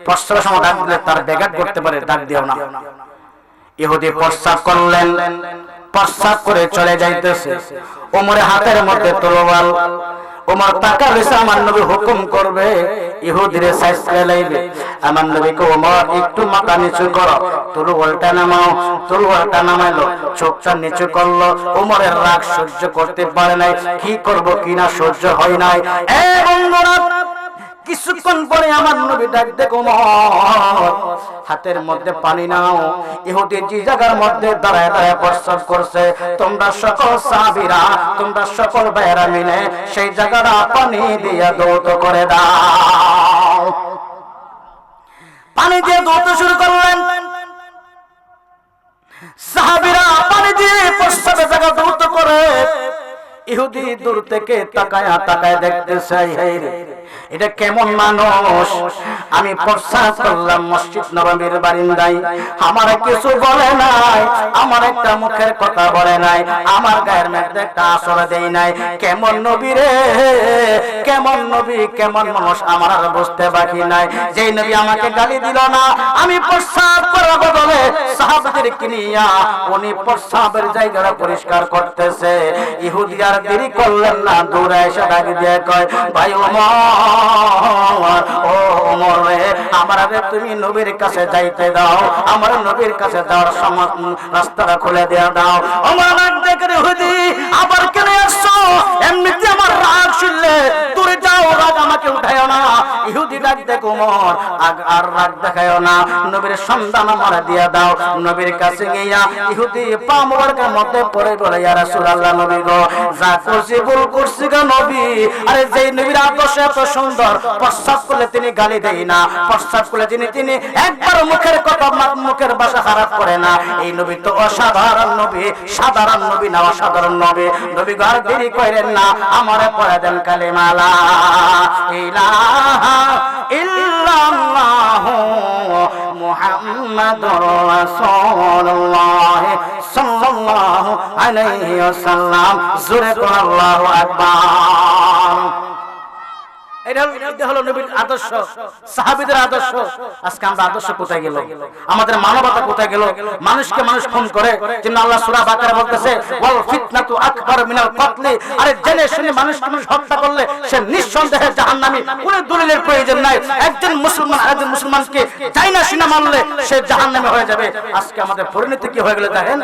প্রস্রাব সময় ডাক দিলে তার ব্যাঘাত করতে পারে, ডাক দিও না। ইহুদি প্রস্রাব করলেন, প্রস্রাব করে চলে যাইতেছে, ওমরের হাতের মধ্যে তলোয়ার। ওমর টাকা লইছে, আমার নবী হুকুম করবে ইহুদিরে সাইজ করে লাইবে। আমার নবীকে ওমর একটু মাথা নিচু করো, তলোয়ারটা নামাও। তলোয়ারটা নামাইলো, চোখটা নিচু করলো। ওমরের রাগ সহ্য করতে পারে নাই, কি করব কিনা সহ্য হয় নাই। এ বন্ধুরা, কিছুক্ষণ পরে আমার নবী ডাক দেখো, হাতের মধ্যে পানি নাও। ইহুদি যে জায়গার মধ্যে দাঁড়ায় দাঁড়ায় প্রস্রাব করছে, তোমরা সকল সাহাবীরা, তোমরা সকল ভাইয়েরা মিলে সেই জায়গাটা পানি দিয়ে ধৌত করে দাও। পানি দিয়ে ধৌত শুরু করলেন। সাহাবীরা পানি দিয়ে প্রস্রাবের জায়গা ধৌত করে। ইহুদি দূর থেকে তাকায় তাকায় দেখতেছে, এটা কেমন মানুষ? আমি প্রস্রাব করলাম মসজিদ নববীর বারিন্দায়, আমার কিছু বলে নাই, আমার একটা মুখের কথা বলে নাই, আমার গায়ের মধ্যে একটা আসর দেই নাই। কেমন নবী রে, কেমন নবী, কেমন মানুষ আমার আর বুঝতে বাকি নাই। যেই নবী আমাকে গালি দিল না, আমি প্রস্রাব করার বদলে সাহাবাদেরকে নিয়া উনি প্রস্রাবের জায়গাটা পরিষ্কার করতেছে। ইহুদি আর দেরি করলেন না, দৌড়ে এসে ডাক দিয়ে কয়, ভাই ওমর, ও ওমর রে, আমার আগে তুমি নবীর কাছে যাইতে দাও, আমার নবীর কাছে যাওয়ার রাস্তাটা খুলে দিয়ে দাও। ওমর ডাক দেখে, ইহুদি আবার কেন আসছো? এমনিতে আমার রাগ শুনলে দূরে যাও, রাগ আমাকে উঠায়ও না। ইহুদি ডাক দেখো, ওমর আর রাগ দেখায়ও না, নবীর সন্ধান আমার দিয়ে দাও। নবীর কাছে গিয়া ইহুদি পা মোবারকের মধ্যে পড়ে বলে, ইয়া রাসূলুল্লাহ, নবী গো, যা করছি ভুল করছি গো নবী। আরে যেই নবীর আদর্শ এত সুন্দর, প্রস্রাব করলে তিনি গালি দেয় না, প্রস্রাব করলে তিনি একবার মুখের কথা, মুখের ভাষা খারাপ করে না। এই নবী তো অসাধারণ নবী, সাধারণ নবী না, অসাধারণ নবী। নবী ঘর দেরি করেন না, আমারে পড়ে দেন কালিমা লা ইলাহা ইল্লাল্লাহু মুহাম্মাদুর রাসূলুল্লাহ সাল্লাল্লাহু আলাইহি ওয়াসাল্লাম। জোরে কোন আল্লাহু আকবার। এটা হলো নবীর আদর্শ, সাহাবীদের আদর্শ। আজকে আমরা আদর্শ কোথায় গেল? আমাদের মানবতা কোথায় গেল? মানুষকে মানুষ খুন করে। কিন্তু আল্লাহ সূরা বাকারা বলতেছে ওয়াল ফিতনাতু আকবার মিনাল কতল। আরে জেনে শুনে মানুষকে মানুষ হত্যা করলে সে নিঃসন্দেহে জাহান্নামী, কোনো দলিলের প্রয়োজন নাই। একজন মুসলমান আরেকজন মুসলমানকে চাই না সিনা মারলে সে জাহান্নামী হয়ে যাবে। আজকে আমাদের পরিণতি কি হয়ে গেল দেখেন?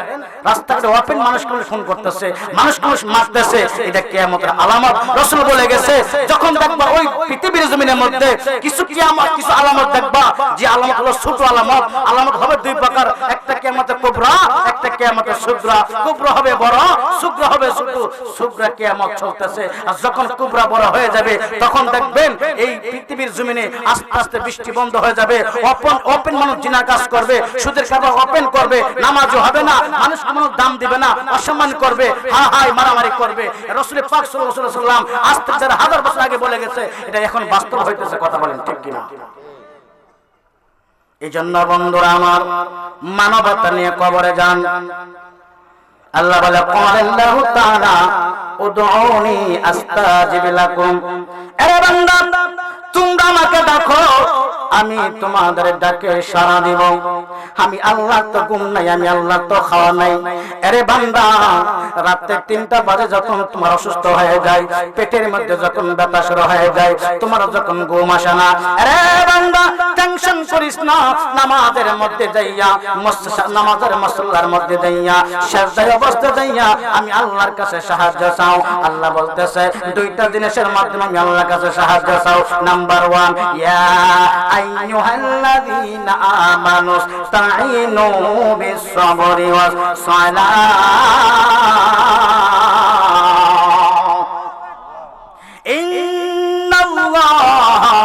রাস্তাঘাটে ওপেন মানুষকে মানুষ খুন করতেছে, মানুষকে মানুষ মারতেছে। এটা কিয়ামতের আলামত। রাসূল বলে গেছে যখন দেখবা ওই পৃথিবীর জমিনের মধ্যে কিছু কিয়ামত, কিছু আলামত দেখবা, যে আলামত হলো ছোট আলামত। আলামত হবে দুই প্রকার, একটা কিয়ামতের কুবরা, একটা কিয়ামতের সুগরা। কুবরা হবে বড়, সুগরা হবে ছোট। সুগরা কিয়ামত চলতেছে, আর যখন কুবরা বড় হয়ে যাবে তখন দেখবেন এই পৃথিবীর জমিনে আস্তে আস্তে বৃষ্টি বন্ধ হয়ে যাবে। ওপেন মানুষ জিনার কাজ করবে, সুদের কারবার ওপেন করবে, নামাজও হবে না, মানুষ কোনো দাম দিবে না, অসম্মান করবে, হা হাই মারামারি করবে। রাসূল পাক সাল্লাল্লাহু আলাইহি ওয়াসাল্লাম আজ থেকে 1000 বছর আগে বলে গেছে, এটা এখন বাস্তব হইতেছে। কথা বলেন ঠিক কিনা? এই জন্য বন্ধুরা আমার, মানবতা নিয়ে কবরে যান। আল্লাহ বলে ক্বালাল্লাহু তাআলা উদউনি আস্তাজিব লাকুম। আরে বান্দা তোমরা আমাকে ডাকো, আমি তোমাদের ডাকে সাড়া দিব। আমি আল্লাহ তো ঘুম নাই, আমি আল্লাহ তো খাওয়া নাই। আরে বান্দা রাতে 3টা বাজে যখন তোমার অসুস্থ হয়ে যায়, পেটের মধ্যে যখন ব্যথা শুরু হয়ে যায়, তোমার যখন ঘুম আসে না, আরে বান্দা টেনশন করিস না। নামাজের মধ্যে যাইয়া, নামাজের মুসল্লার মধ্যে যাইয়া, সিজদায় অবস্থায় যাইয়া আমি আল্লাহর কাছে সাহায্য চাও। আল্লাহ বলতেছে 2টা জিনিসের মাধ্যমে আমি আল্লাহর কাছে সাহায্য চাও। নাম্বার 1, ইয়া আইয়ুহাল্লাযীনা আমানু ইসতাঈনু বিস-সাবরি ওয়াস-সালাহ। ইন্নাল্লাহা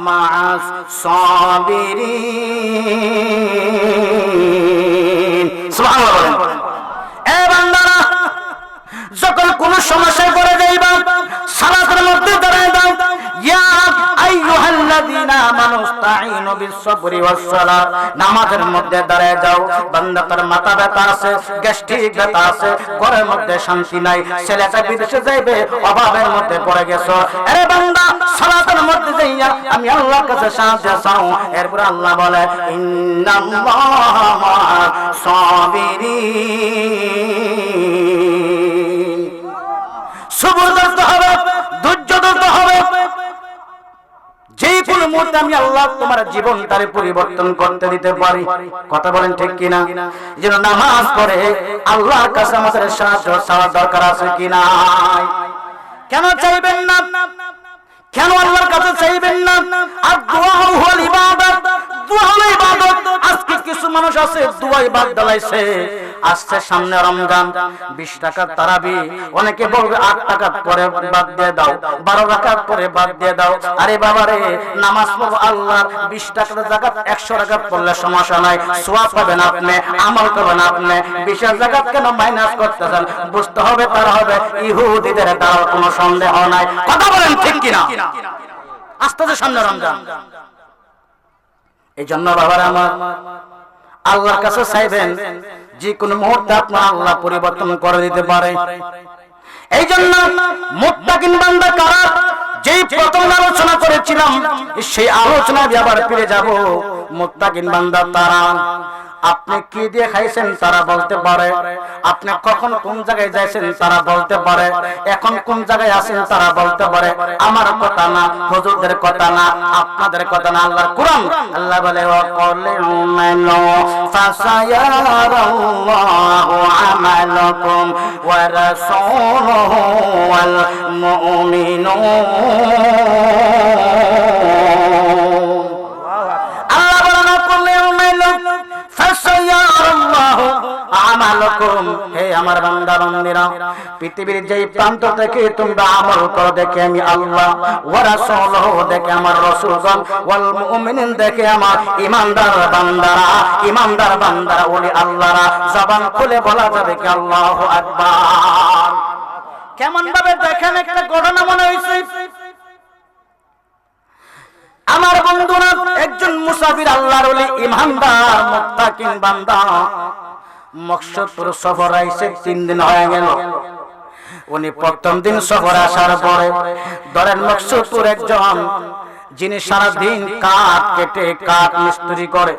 মা'আস-সাবিরিন। সুবহানাল্লাহ। এ বান্দারা, যখন কোন সমস্যায় পড়ে যাইবা, সালাতের মধ্যে দাঁড়ায় দাও। ইয়া আইয়ুহাল্লাযীনা আমানু ইসতাঈনু বিস-সাবরি ওয়াস-সালাহ। নামাজের মধ্যে দাঁড়ায় যাও। বান্দা তার মাথা ব্যথা আছে, গ্যাস্ট্রিক ব্যথা আছে, ঘরের মধ্যে শান্তি নাই, ছেলেটা বিদেশে যাইবে, অভাবের মধ্যে পড়ে গেছো। আরে বান্দা সালাতের মধ্যে যাইয়া আমি আল্লাহর কাছে সাহায্য চাও। এরপর আল্লাহ বলে ইন্নাল্লাহা মা'আস-সাবিরিন। সবর করতে হবে, ধৈর্য ধরতে হবে। যে কোন মুহূর্তে আমি আল্লাহ তোমার জীবনটারে পরিবর্তন করতে দিতে পারি। কথা বলেন ঠিক কিনা? যেন নামাজ পড়ে আল্লাহর কাছে আমাদের সাহায্য চাওয়ার দরকার আছে কিনা? কেন চাইবেন না? কেন আল্লাহর কাছে চাইবেন না? আর দোয়া হল ইবাদত, দোয়া হল ইবাদত। আজকে কিছু মানুষ আছে দোয়াই বাদ দিলাইছে। আসছে সামনে রমজান, 20 টাকার তারাবি, অনেকে বলবে 8 টাকা পরে বাদ দিয়ে দাও, 12 রাকাত পরে বাদ দিয়ে দাও। আরে বাবা রে, নামাজ পড়ো আল্লাহর, 20 টাকার যাকাত 100 রাকাত পড়লে সমস্যা নাই, সওয়াব পাবেন আপনি, আমল করবেন আপনি। 20 যাকাত কেন মাইনাস করতেছেন? বুঝতে হবে তার হবে ইহুদিদের দ্বারা কোনো সন্দেহ নাই। কথা বলেন ঠিক কিনা? আসতেছে সামনে রমজান। এই জন্য বাবারা আমার, আল্লাহর কাছে চাইবেন, যে কোন মুহূর্তে আপনার আল্লাহ পরিবর্তন করে দিতে পারে। এই জন্য মুত্তাকিন বান্দা কারা, যেই প্রথম আলোচনা করেছিলাম সেই আলোচনা আবার ফিরে যাব। মুত্তাকিন বান্দা তারা, আপনি কি দিয়ে খাইছেন তারা বলতে পারে, আপনি কখন কোন জায়গায় যাইছেন তারা বলতে পারে, এখন কোন জায়গায় আছেন তারা বলতে পারে। আমার কথা না, হুজুরদের কথা না, আপনাদের কথা না, আল্লাহর কুরআন। আল্লাহ বলে ওয়াকালিমানু ফাসায়ারাল্লাহু আমালাকুম ওয়া রাসূলুহু ওয়াল মুমিনুন। হে আমার বান্দা বান্দীরা, পৃথিবীর যেই প্রান্ত থেকে তোমরা আমল করো দেখে আমি আল্লাহ, ওয়া রাসূলুহু দেখে আমার রাসূলগণ, ওয়াল মুমিনিন দেখে আমার ঈমানদার বান্দারা, ঈমানদার বান্দারা ওলি আল্লাহরা জবান খুলে বলা যাবে কি আল্লাহু আকবার। কেমন ভাবে দেখেন, একটা ঘটনা মনে হইছে। আমার বন্ধুরা, একজন মুসাফির আল্লাহর ওলি ঈমানদার মুত্তাকিন বান্দা মকসদপুর সফর আইছে, 3 দিন হয়ে গেল। উনি প্রথম দিন সফর আসার পরে ধরেন মকসুদপুর একজন যিনি সারাদিন কাঠ কেটে কাঠ মিস্ত্রি করে,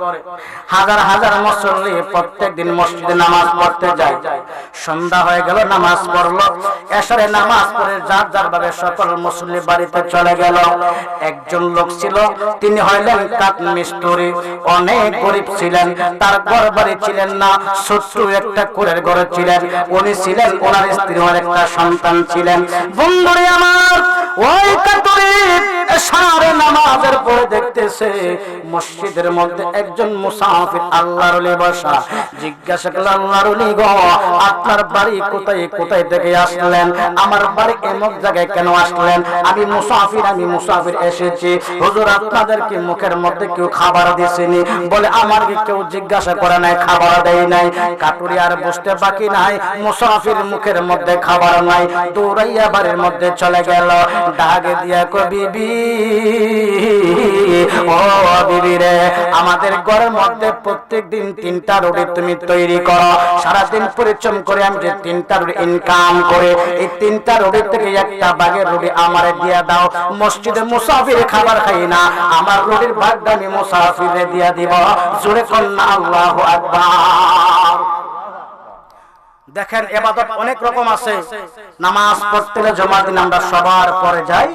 হাজার হাজার মুসল্লি প্রত্যেক দিন মসজিদে নামাজ পড়তে যায়। সন্ধ্যা হয়ে গেল, নামাজ পড়লো, এশারে নামাজ পড়ে যার যার ভাবে সকল মুসল্লি বাড়িতে চলে গেল। একজন লোক ছিল, তিনি হইলেন কাঠ মিস্ত্রি, অনেক গরিব ছিলেন, তার ঘর বাড়ি ছিলেন না, ছোট্ট একটা কুড়ের ঘরে ছিলেন। উনি ছিলেন, ওনার স্ত্রী, ওনার একটা সন্তান ছিলেন। বন্ধুরে আমার, ওই কাঠুরি সারা নামাজের পরে দেখতেছে মসজিদের মধ্যে একজন মুসাফির আল্লাহর ওলি বসা। জিজ্ঞাসা করল, আল্লাহর ওলি গো, আপনার বাড়ি কোথায়, কোথায় থেকে আসলেন? আমার বাড়ি এমক জায়গায় কেন আসলেন? আমি মুসাফির এসেছি। হুজুর, আপনাদেরকে মুখের মধ্যে কেউ খাবার দিছেনি? বলে, আমাকে কেউ জিজ্ঞাসা করে নাই, খাবার দেয় নাই। কাটুরি আর বুঝতে বাকি নাই, মুসাফির মুখের মধ্যে খাবার নাই, দৌড়াইয়া বাড়ির মধ্যে চলে গেল। ডাকে দিয়া কই, বিবি ও বিবি রে, আমাদের ঘরের মধ্যে প্রত্যেক দিন 3টা রুটি তুমি তৈরি করো। সারাদিন পরিশ্রম করে আমি যে 3টা রুটি ইনকাম করে, এই 3টা রুটি থেকে একটা ভাগের রুটি আমারে দিয়া দাও। মসজিদে মুসাফির খাবার খাই না, আমার রুটির ভাগটা আমি মুসাফিরে দিয়া দিব। জোরে কন্যা আল্লাহু আকবার। দেখেন, ইবাদত অনেক রকম আছে। নামাজ পড়তে জমার দিন আমরা সবার পরে যাই,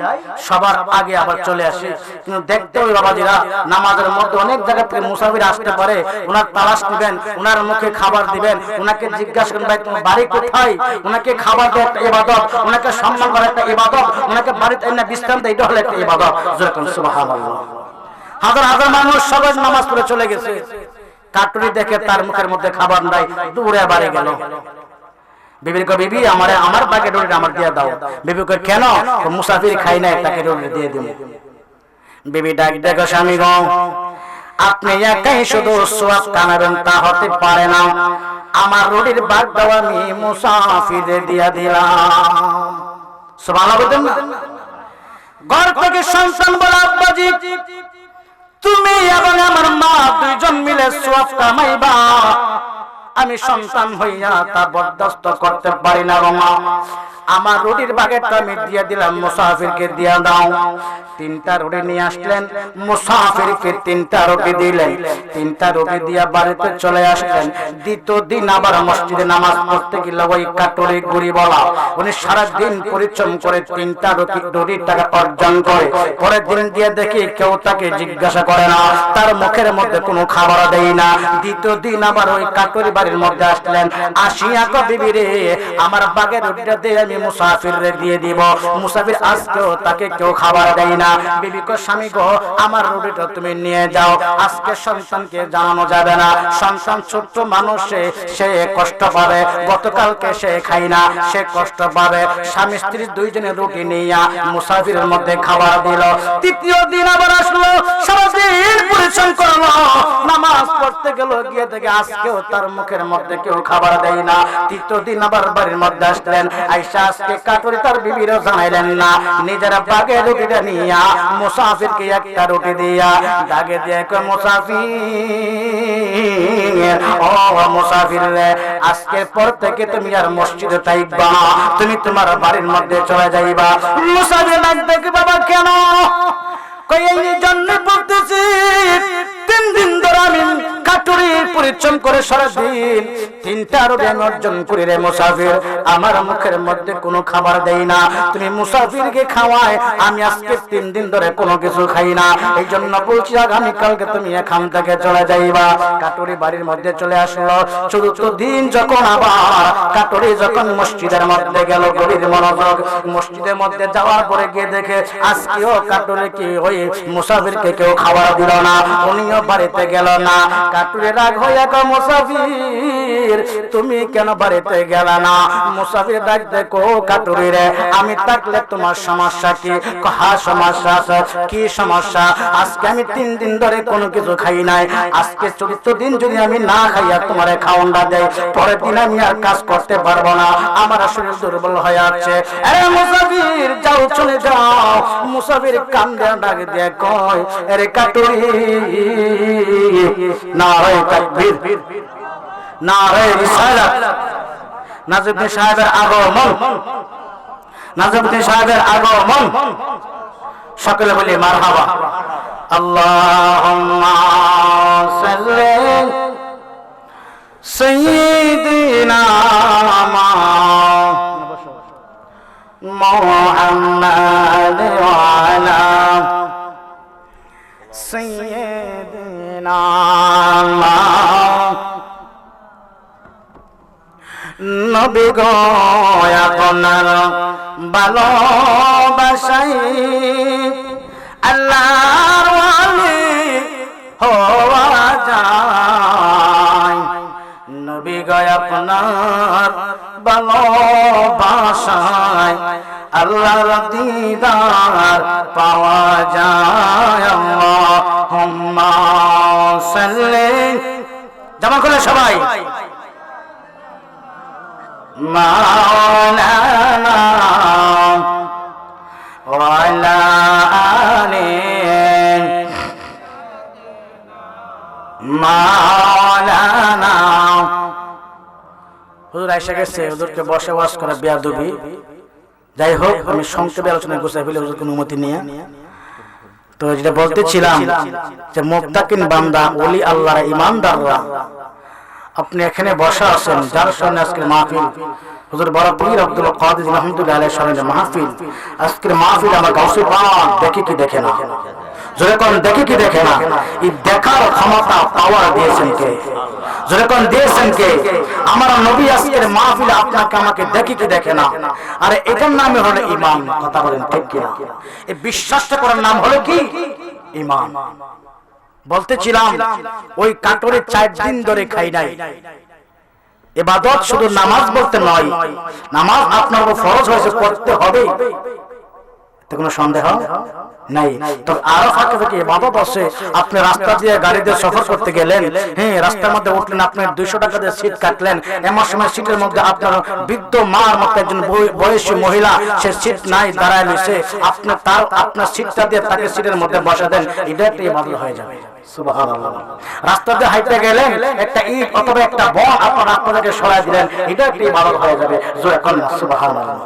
সবার আগে আবার চলে আসি। কিন্তু দেখতে হবে বাবাজিরা, নামাজের মধ্যে অনেক জায়গা থেকে মুসাফির আসতে পারে, ওনার তালাশ দিবেন, ওনার মুখে খাবার দিবেন, ওনাকে জিজ্ঞাসা করবেন, ভাই তোমার বাড়ি কোথায়? ওনাকে খাবার দেওয়া একটা ইবাদত, ওনাকে সম্মান করা একটা ইবাদত, ওনাকে বাড়িতে এনে বিশ্রাম দেয়, এটা হলো একটা ইবাদত। যেরকম সুবহানাল্লাহ। হাজার হাজার মানুষ সবাই নামাজ পড়ে চলে গেছে, কাটুরি দেখে তার মুখের মধ্যে খাবার নাই, দূরে বাড়ি গেল। বিবির কয়, বিবি আমার বাগে রুটি আমার দিয়ে দাও। বিবি কয়, কেন? মুসাফির খাই নাই, তাকে রুটি দিয়ে দিব। বিবি ডাক দেখো, স্বামী গো, আপনি একাই শুধু সওয়াব কামাবেন তা হতে পারে না, আমার রুটির ভাগ দাও, আমি মুসাফিরে দিয়া দিলাম। সুবহানাল্লাহ বলেন না? ঘর থেকে সন্তান বলে, আব্বাজি তুমি এবং আমার মা দুইজন মিলে সওয়াব কামাইবা, আমি সন্তান হইয়া তা বরদাস্ত করতে পারি না। মা, আমার রুটির বাগেরটা আমি দিয়ে দিলাম, মুসাফিরকে দিয়ে দাও। 3টা রুটি নিয়ে আসলেন, মুসাফিরকে 3টা রুটি দিলেন, 3টা রুটি দিয়া বাড়িতে চলে আসলেন। দ্বিতীয় দিন আবার মসজিদে নামাজ পড়তে গেলে ওই কাটুরি গুড়ি বলা, উনি সারাদিন পরিশ্রম করে 3টা রুটির টাকা অর্জন করে। পরের দিন দিয়ে দেখি কেউ তাকে জিজ্ঞাসা করে না, তার মুখের মধ্যে কোনো খাবার দেয় না। দ্বিতীয় দিন আবার ওই কাটুরি বাড়ির মধ্যে আসলেন, আসিয়া কয়, বিবি রে, আমার বাগের রুটিটা দিয়ে আমি মুসাফিরে দিয়ে দিব। মুসাফির আজকেও তাকে কেউ খাবার দেয় না। বিবি কয়, স্বামী গো, আমার রুটিটা তুমি নিয়ে যাও, আজকে সন্তানকে জানানো যাবে না, সন্তান ছোট্ট মানুষ, সে কষ্ট পাবে, গতকালকে সে খাই না, সে কষ্ট পাবে। স্বামী স্ত্রী দুইজনে রুটি নিয়ে মুসাফিরের মধ্যে খাবার দিল। তৃতীয় দিন আবার আসলো, সারাদিন পরিশ্রম করলো, নামাজ পড়তে গেল, গিয়ে থেকে আজকেও তার মুখের মধ্যে কেউ খাবার দেয় না। তৃতীয় দিন আবার বাড়ির মধ্যে আসলেন, আইসা আজকে কাটুরি তার বিবিরও জানাইলেন না, নিজেরা বাগে রুটিটা নিয়া মুসাফিরকে একটা রুটি দিয়া দাগে দিয়ে কয়, মুসাফির, ও মুসাফির রে, আজকের পর থেকে তুমি আর মসজিদে থাকবা না, তুমি তোমার বাড়ির মধ্যে চলে যাইবা। মুসাফির ডাক দেখে, বাবা কেন? কই, এই জন্য বলতেছি, 3 দিন ধরে আমি কাটুরির পরিশ্রম করে সারাদিন 3টা রুটি আমি অর্জন করি রে মুসাফির, আমার মুখের মধ্যে কোনো খাবার দেই না, তুমি মুসাফিরকে খাওয়ায়, আমি আজকে 3 দিন ধরে কোনো কিছু খাই না, এই জন্য বলছি আগামীকালকে তুমি এখান থেকে চলে যাইবা। কাটুরি বাড়ির মধ্যে চলে আসলো। চতুর্থ দিন যখন আবার কাটুরি যখন মসজিদের মধ্যে গেল, গভীর মনোযোগ, মসজিদের মধ্যে যাওয়ার পরে গিয়ে দেখে আজকেও কাটুরি কি ওই মুসাফিরকে কেউ খাবার দিল না, উনিও বাড়িতে গেল না। কাটুরি রাগ হইয়া কয়, মুসাফির তুমি কেন বাড়িতে গেল না? মুসাফির ডাক দেখো, কাটুরি রে, আমি থাকলে তোমার সমস্যা কি? হ্যাঁ সমস্যা আছে। কি সমস্যা? আজকে আমি 3 দিন ধরে কোনো কিছু খাই নাই, আজকে 4th দিন যদি আমি না খাইয়া তোমারে খাওয়ানটা দেয়, পরের দিন আমি আর কাজ করতে পারবো না, আমার শরীর দুর্বল হয়ে আছে। আরে মুসাফির যাও, চলে যাও। মুসাফির কান্দে ডাক দিয়ে কয়, আরে কাটুরি, নারে তাকবীর, নারে রিসালাত, নাজিবউদ্দিন সাহেবের আগমন, নাজিবউদ্দিন সাহেবের আগমন। সকলে বলি মারহাবা। আল্লাহুম্মা সাল্লি সাইয়্যিদিনা মুহাম্মাদ ওয়া আলা সাইয়্যিদিনা নবী গো আপনার ভালোবাসায় আল্লাহর ওয়ালি হওয়া যায়। নবী গো আপনার ভালোবাসায় আল্লাহর দিদার পাওয়া যায়। আল্লাহুম্মা সাল্লি, জামা করে সবাই, মাওলানা ওয়ালা আলি মাওলানা। হুজুর আয়েশা গেছে, হুজুরকে বসে ওয়াজ করা বেয়াদবি। যাই হোক, আমি সংক্ষেপে আলোচনা গুছাই ফেলি হুজুরকে অনুমতি নিয়ে। তো যেটা বলতেছিলাম যে মুত্তাকিন বান্দা, ওলি আল্লাহর ইমানদাররা, আপনি এখানে বসা আছেন, যার সামনে আজকের মাহফিল হুজুর বড় পীর আব্দুল কাদের রহমাতুল্লাহ আলাইহির সামনে মাহফিল। আজকের মাহফিল আমার গাউসে পাক দেখে কি দেখে না, জোরে কোন দেখে কি দেখে না? এই দেখার ক্ষমতা পাওয়ার দিয়েছেন কে? জোরে কোন দিয়েছেন কে? আমার নবী আজকের মাহফিলে আপনাকে আমাকে দেখে কি দেখে না। আর এটার নামে হলো ঈমান। কথা বলেন ঠিক কি না? এই বিশ্বাসটা করার নাম হলো কি? ঈমান। বলতেছিলাম ওই কাটরে 4 দিন ধরে খাই নাই। ইবাদত শুধু নামাজ বলতে নয়, নামাজ আপনার উপর ফরজ হয়েছে, পড়তে হবে, এতে কোনো সন্দেহ নাই। তো আরাফা থেকে ইবাদত আছে। আপনি রাস্তা দিয়ে গাড়ি দিয়ে সফর করতে গেলেন, হ্যাঁ, রাস্তার মধ্যে উঠলেন, আপনি 200 টাকা দিয়ে সিট কাটলেন, এমন সময় সিটের মধ্যে আপনার বৃদ্ধ মার মতো একজন বয়সী মহিলা, সে সিট নাই, দাঁড়ায় রয়েছে, আপনি তার আপনার সিটটা দিয়ে তাকে সিটের মধ্যে বসা দেন, এটা একটা ইবাদত হয়ে যাবে। সুবহানাল্লাহ। রাস্তা দিয়ে হাঁটতে গেলেন, একটা ইট অথবা একটা বল আপনার রাস্তা থেকে সরায় দিলেন, এটা একটা ইবাদত হয়ে যাবে। জোরে বলেন সুবহানাল্লাহ।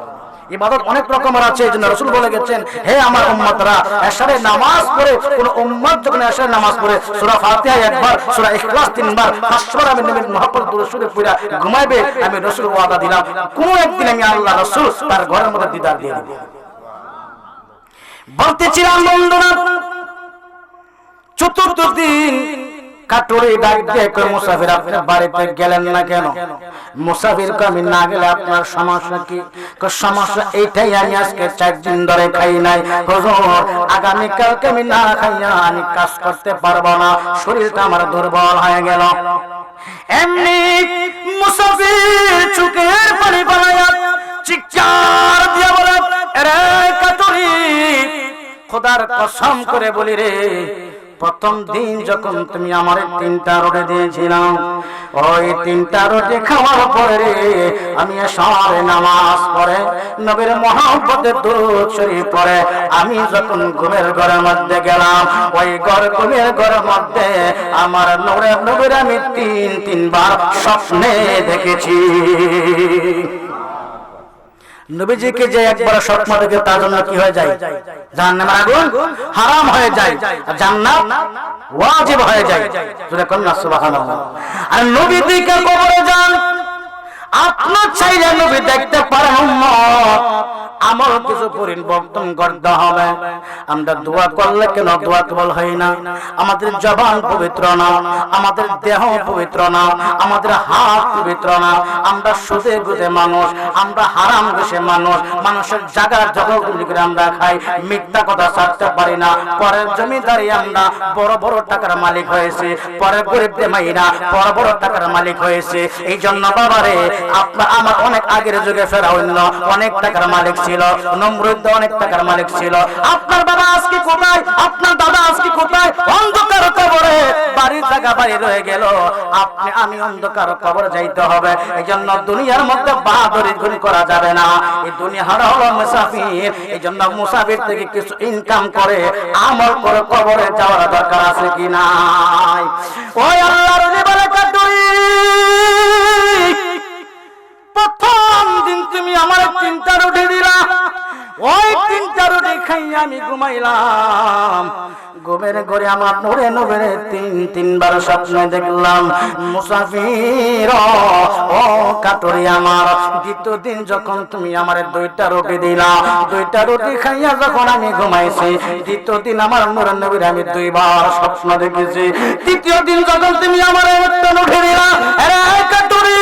ইবাদত অনেক রকমের আছে। এইজন্য রাসূল বলে গেছেন, হে আমার উম্মতরা, এশারে নামাজ পড়ে কোন উম্মত যখন এশারে নামাজ পড়ে সূরা ফাতিহা একবার, সূরা ইখলাস 3 বার, 5 বার আমি নবীর মুহাব্বত দরুদ শরীফ পড়া ঘুমাইবে, আমি রাসূল ওয়াদা দিলাম কোন একদিন আমি আল্লাহ রাসূল তার ঘরের মধ্যে দিদার দিয়ে দেব। বলতেছিলাম বন্ধুরা, চতুর্থ দিন কাটরে ডাক দিয়ে কই, মুসাফির আপনি বাড়িতে গেলেন না কেন? মুসাফির কই, আমি না গেলে আপনার সমস্যা কি? কই, সমস্যা এইটাই, আমি আজকে 4 দিন ধরে খাই নাই হুজুর, আগামী কালকে আমি না খাইয়া আমি কাজ করতে পারবো না, শরীরটা আমার দুর্বল হয়ে গেল। এমনি মুসাফির চোখের পানি ফেলাইয়া চিৎকার দিয়া বলে, আরে কাটরি, খোদার কসম করে বলি রে, প্রথম দিন যখন তুমি আমার 3টা রুটি দিয়েছিলাম, ওই 3টা রুটি খাওয়ার পরে আমি এশারে নামাজ পড়ে নবীর মুহাব্বতের দরুদ শরীফ পড়ে আমি যখন ঘুমের ঘরের মধ্যে গেলাম, ওই ঘুমের ঘরের মধ্যে আমার নবীর আমি 3 বার স্বপ্নে দেখেছি। নবীজিকে যে একবার স্বপ্ন দেখে তার জন্য কি হয়ে যায়? জাহান্নামের আগুন হারাম হয়ে যায়, আর জান্নাত ওয়াজিব হয়ে যায়। জোরে কোন সুবহানাল্লাহ। আর নবী দিকে কবরে যান, আপনার চাইলে নবী দেখতে পারেন, উম্মত আমল কিছু পরিবর্তন করতে হবে। আমরা দোয়া করলে কেন দোয়া কবুল হয় না? আমাদের জবান পবিত্র না, আমাদের দেহ পবিত্র না, আমাদের হাত পবিত্র না, আমরা সুদে গুদে মানুষ, আমরা হারাম ঘুষে মানুষ, মানুষের জায়গার জগৎগুলি করে আমরা খাই, মিথ্যা কথা ছাড়তে পারি না, পরের জমিদারি আমরা বড় বড় টাকার মালিক হয়েছে, পরের গরিবদের মাইনা বড় বড় টাকার মালিক হয়েছে। এই জন্য বাবারে, আপনার আমার অনেক আগের যুগে ফেরাউন অনেক টাকার মালিক ছিল, নমরুদ অনেক টাকার মালিক ছিল। আপনার বাবা আজকে কোথায়? আপনার দাদা আজকে কোথায়? অন্ধকার কবরে, বাড়ির জায়গা বাড়ি রয়ে গেল, আপনি আমি অন্ধকার কবরে যাইতে হবে। এই জন্য দুনিয়ার মধ্যে বাহাদুরি করা যাবে না, এই দুনিয়া হলো মুসাফির। এই জন্য মুসাফির থেকে কিছু ইনকাম করে আমল করে কবরে যাওয়ার দরকার আছে কি নাই? ওই আল্লাহর বলে কাটুরি, প্রথম আমি ঘুমাইলাম, ঘুমের ঘরে আমার নূরে নূরে তিনবার স্বপ্নে দেখলাম মুসাফির ও কাটুরি আমার, দ্বিতীয় দিন যখন তুমি আমার 2টা রুটি দিলা, 2টা রুটি খাইয়া যখন আমি ঘুমাইছি, দ্বিতীয় দিন আমার নূরে নূরে আমি 2বার স্বপ্ন দেখেছি। তৃতীয় দিন যখন তুমি আমার 1টা রুটি দিলা, আরে কাটুরি,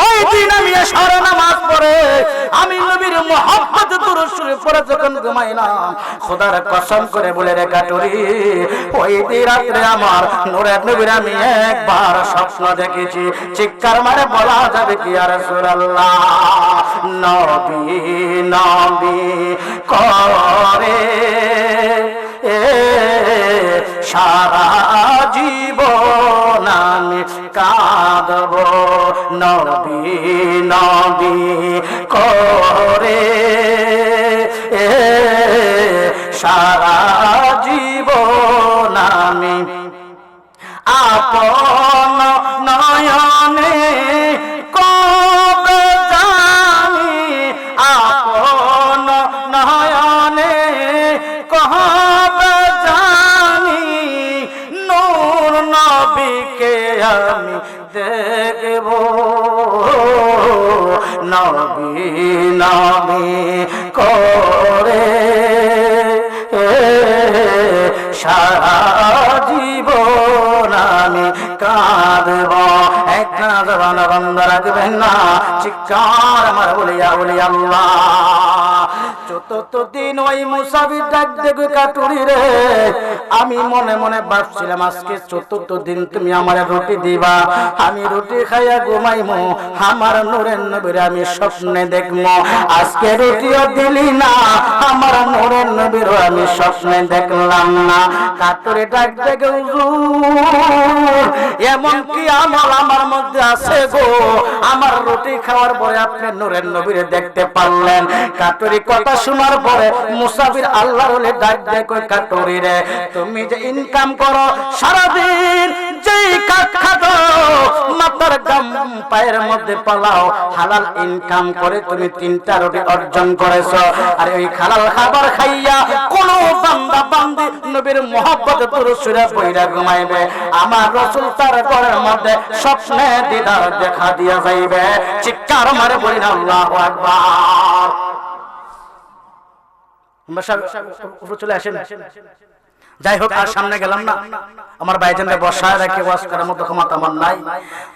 ওই দিন আমি সারা নামাজ পড়ে আমি নবীর মুহাব্বত দুরূদ শরীফ পড়ে যখন ঘুমাইলাম, খোদার কসম করে বলে রে কাটুরি, ওই দিন রাতে আমার নূরের নবীর আমি একবার স্বপ্ন দেখেছি। চিৎকার মারে বলা যাবে কি ইয়া রাসূলুল্লাহ, নবী নবী করে সারা জীবন আমি কাঁদব, নবী নবী করে সারা জীবন আমি আপন নয়নে কবে জানি, আপন নয়নে কবে জানি নূর নবীকে আমি দেখব, নবী নবী করে সারা জীবন আমি কাঁদব। একটা জবান বন্ধ রাখবেন না, চিৎকার আমার বলিয়া বলি আল্লাহ। চতুর্থ দিন ওই মুসাফির ডাক দেখে কাটুরি রে, আমি মনে মনে ভাবছিলাম আজকে চতুর্থ দিন তুমি আমার রুটি দিবা, আমি রুটি খাইয়া ঘুমাইমু, আমার নূরের নবীর আমি স্বপ্নে দেখবো। আজকে রুটিও দিলি না, আমার নূরের নবীর আমি স্বপ্নে দেখলাম না। কাটুরি ডাক দেখে হুজুর এমন কি আমল আমার মধ্যে আছে গো, আমার রুটি খাওয়ার পরে আপনি নূরের নবীর দেখতে পারলেন? কাটুরি কথা শোনার পরে মুসাফির আল্লাহর ওলি ডাক দেয়, কই কাটুরি রে, তুমি যে ইনকাম করো সারাদিন, যেই কাজ খাটো মাথার গাম পায়ের মধ্যে পালাও, হালাল ইনকাম করে তুমি 3টা রুটি অর্জন করেছো, আর ওই হালাল খাবার খাইয়া কোন বান্দা বান্দি নবীর মুহাব্বতে পুরুষরা বইরা ঘুমাইবে, আমার রাসূল তার ঘরের মধ্যে স্বপ্নে দিদার দেখা দিয়া যাইবে। চিৎকার মারে বলেন আল্লাহু আকবার। চলে আসেন। যাই হোক, আর সামনে গেলাম না, আমার ভাইজানকে বসায় রেখে ওয়াজ করার মতো ক্ষমতা আমার নাই।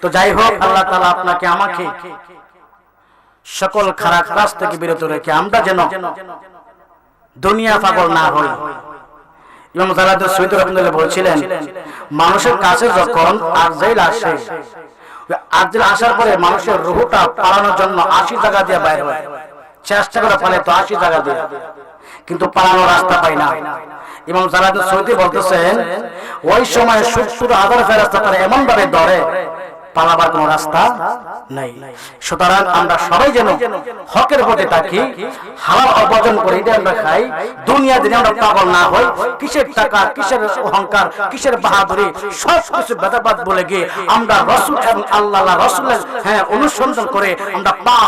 তো যাই হোক, আল্লাহ তাআলা আপনাকে আমাকে সকল খারাপ কাজ থেকে বিরত রেখে আমরা যেন দুনিয়া পাগল না হই। ইমাম জালালউদ্দিন সুয়ুতী রাহিমাহুল্লাহ বলছিলেন, মানুষের কাছে যখন আরজাইল আসে, আরজাইল আসার পরে মানুষের রূহটা পালানোর জন্য 80 জায়গা দিয়ে বাইর হয়, চেষ্টা করে পালে তো 80 জায়গা দিয়ে, কিন্তু পালানোর রাস্তা পাই না। ইমাম জালালউদ্দিন সুয়ুতী বলতেছেন, ওই সময় 70,000 ফেরেশতা তারা এমন ভাবে ধরে, পালাবার কোন রাস্তা নাই। সুতরাং আমরা সবাই যেন হকের পথে থাকি, হালাল অর্জন করে এটা আমরা খাই, দুনিয়া দিনে আমরা পাগল না হই। কিসের টাকা, কিসের অহংকার, কিসের বাহাদুরি, সব কিছু ভেদাভেদ বলে গিয়ে আমরা রাসূল এবং আল্লাহ রাসূলের অনুসন্ধান করে আমরা 5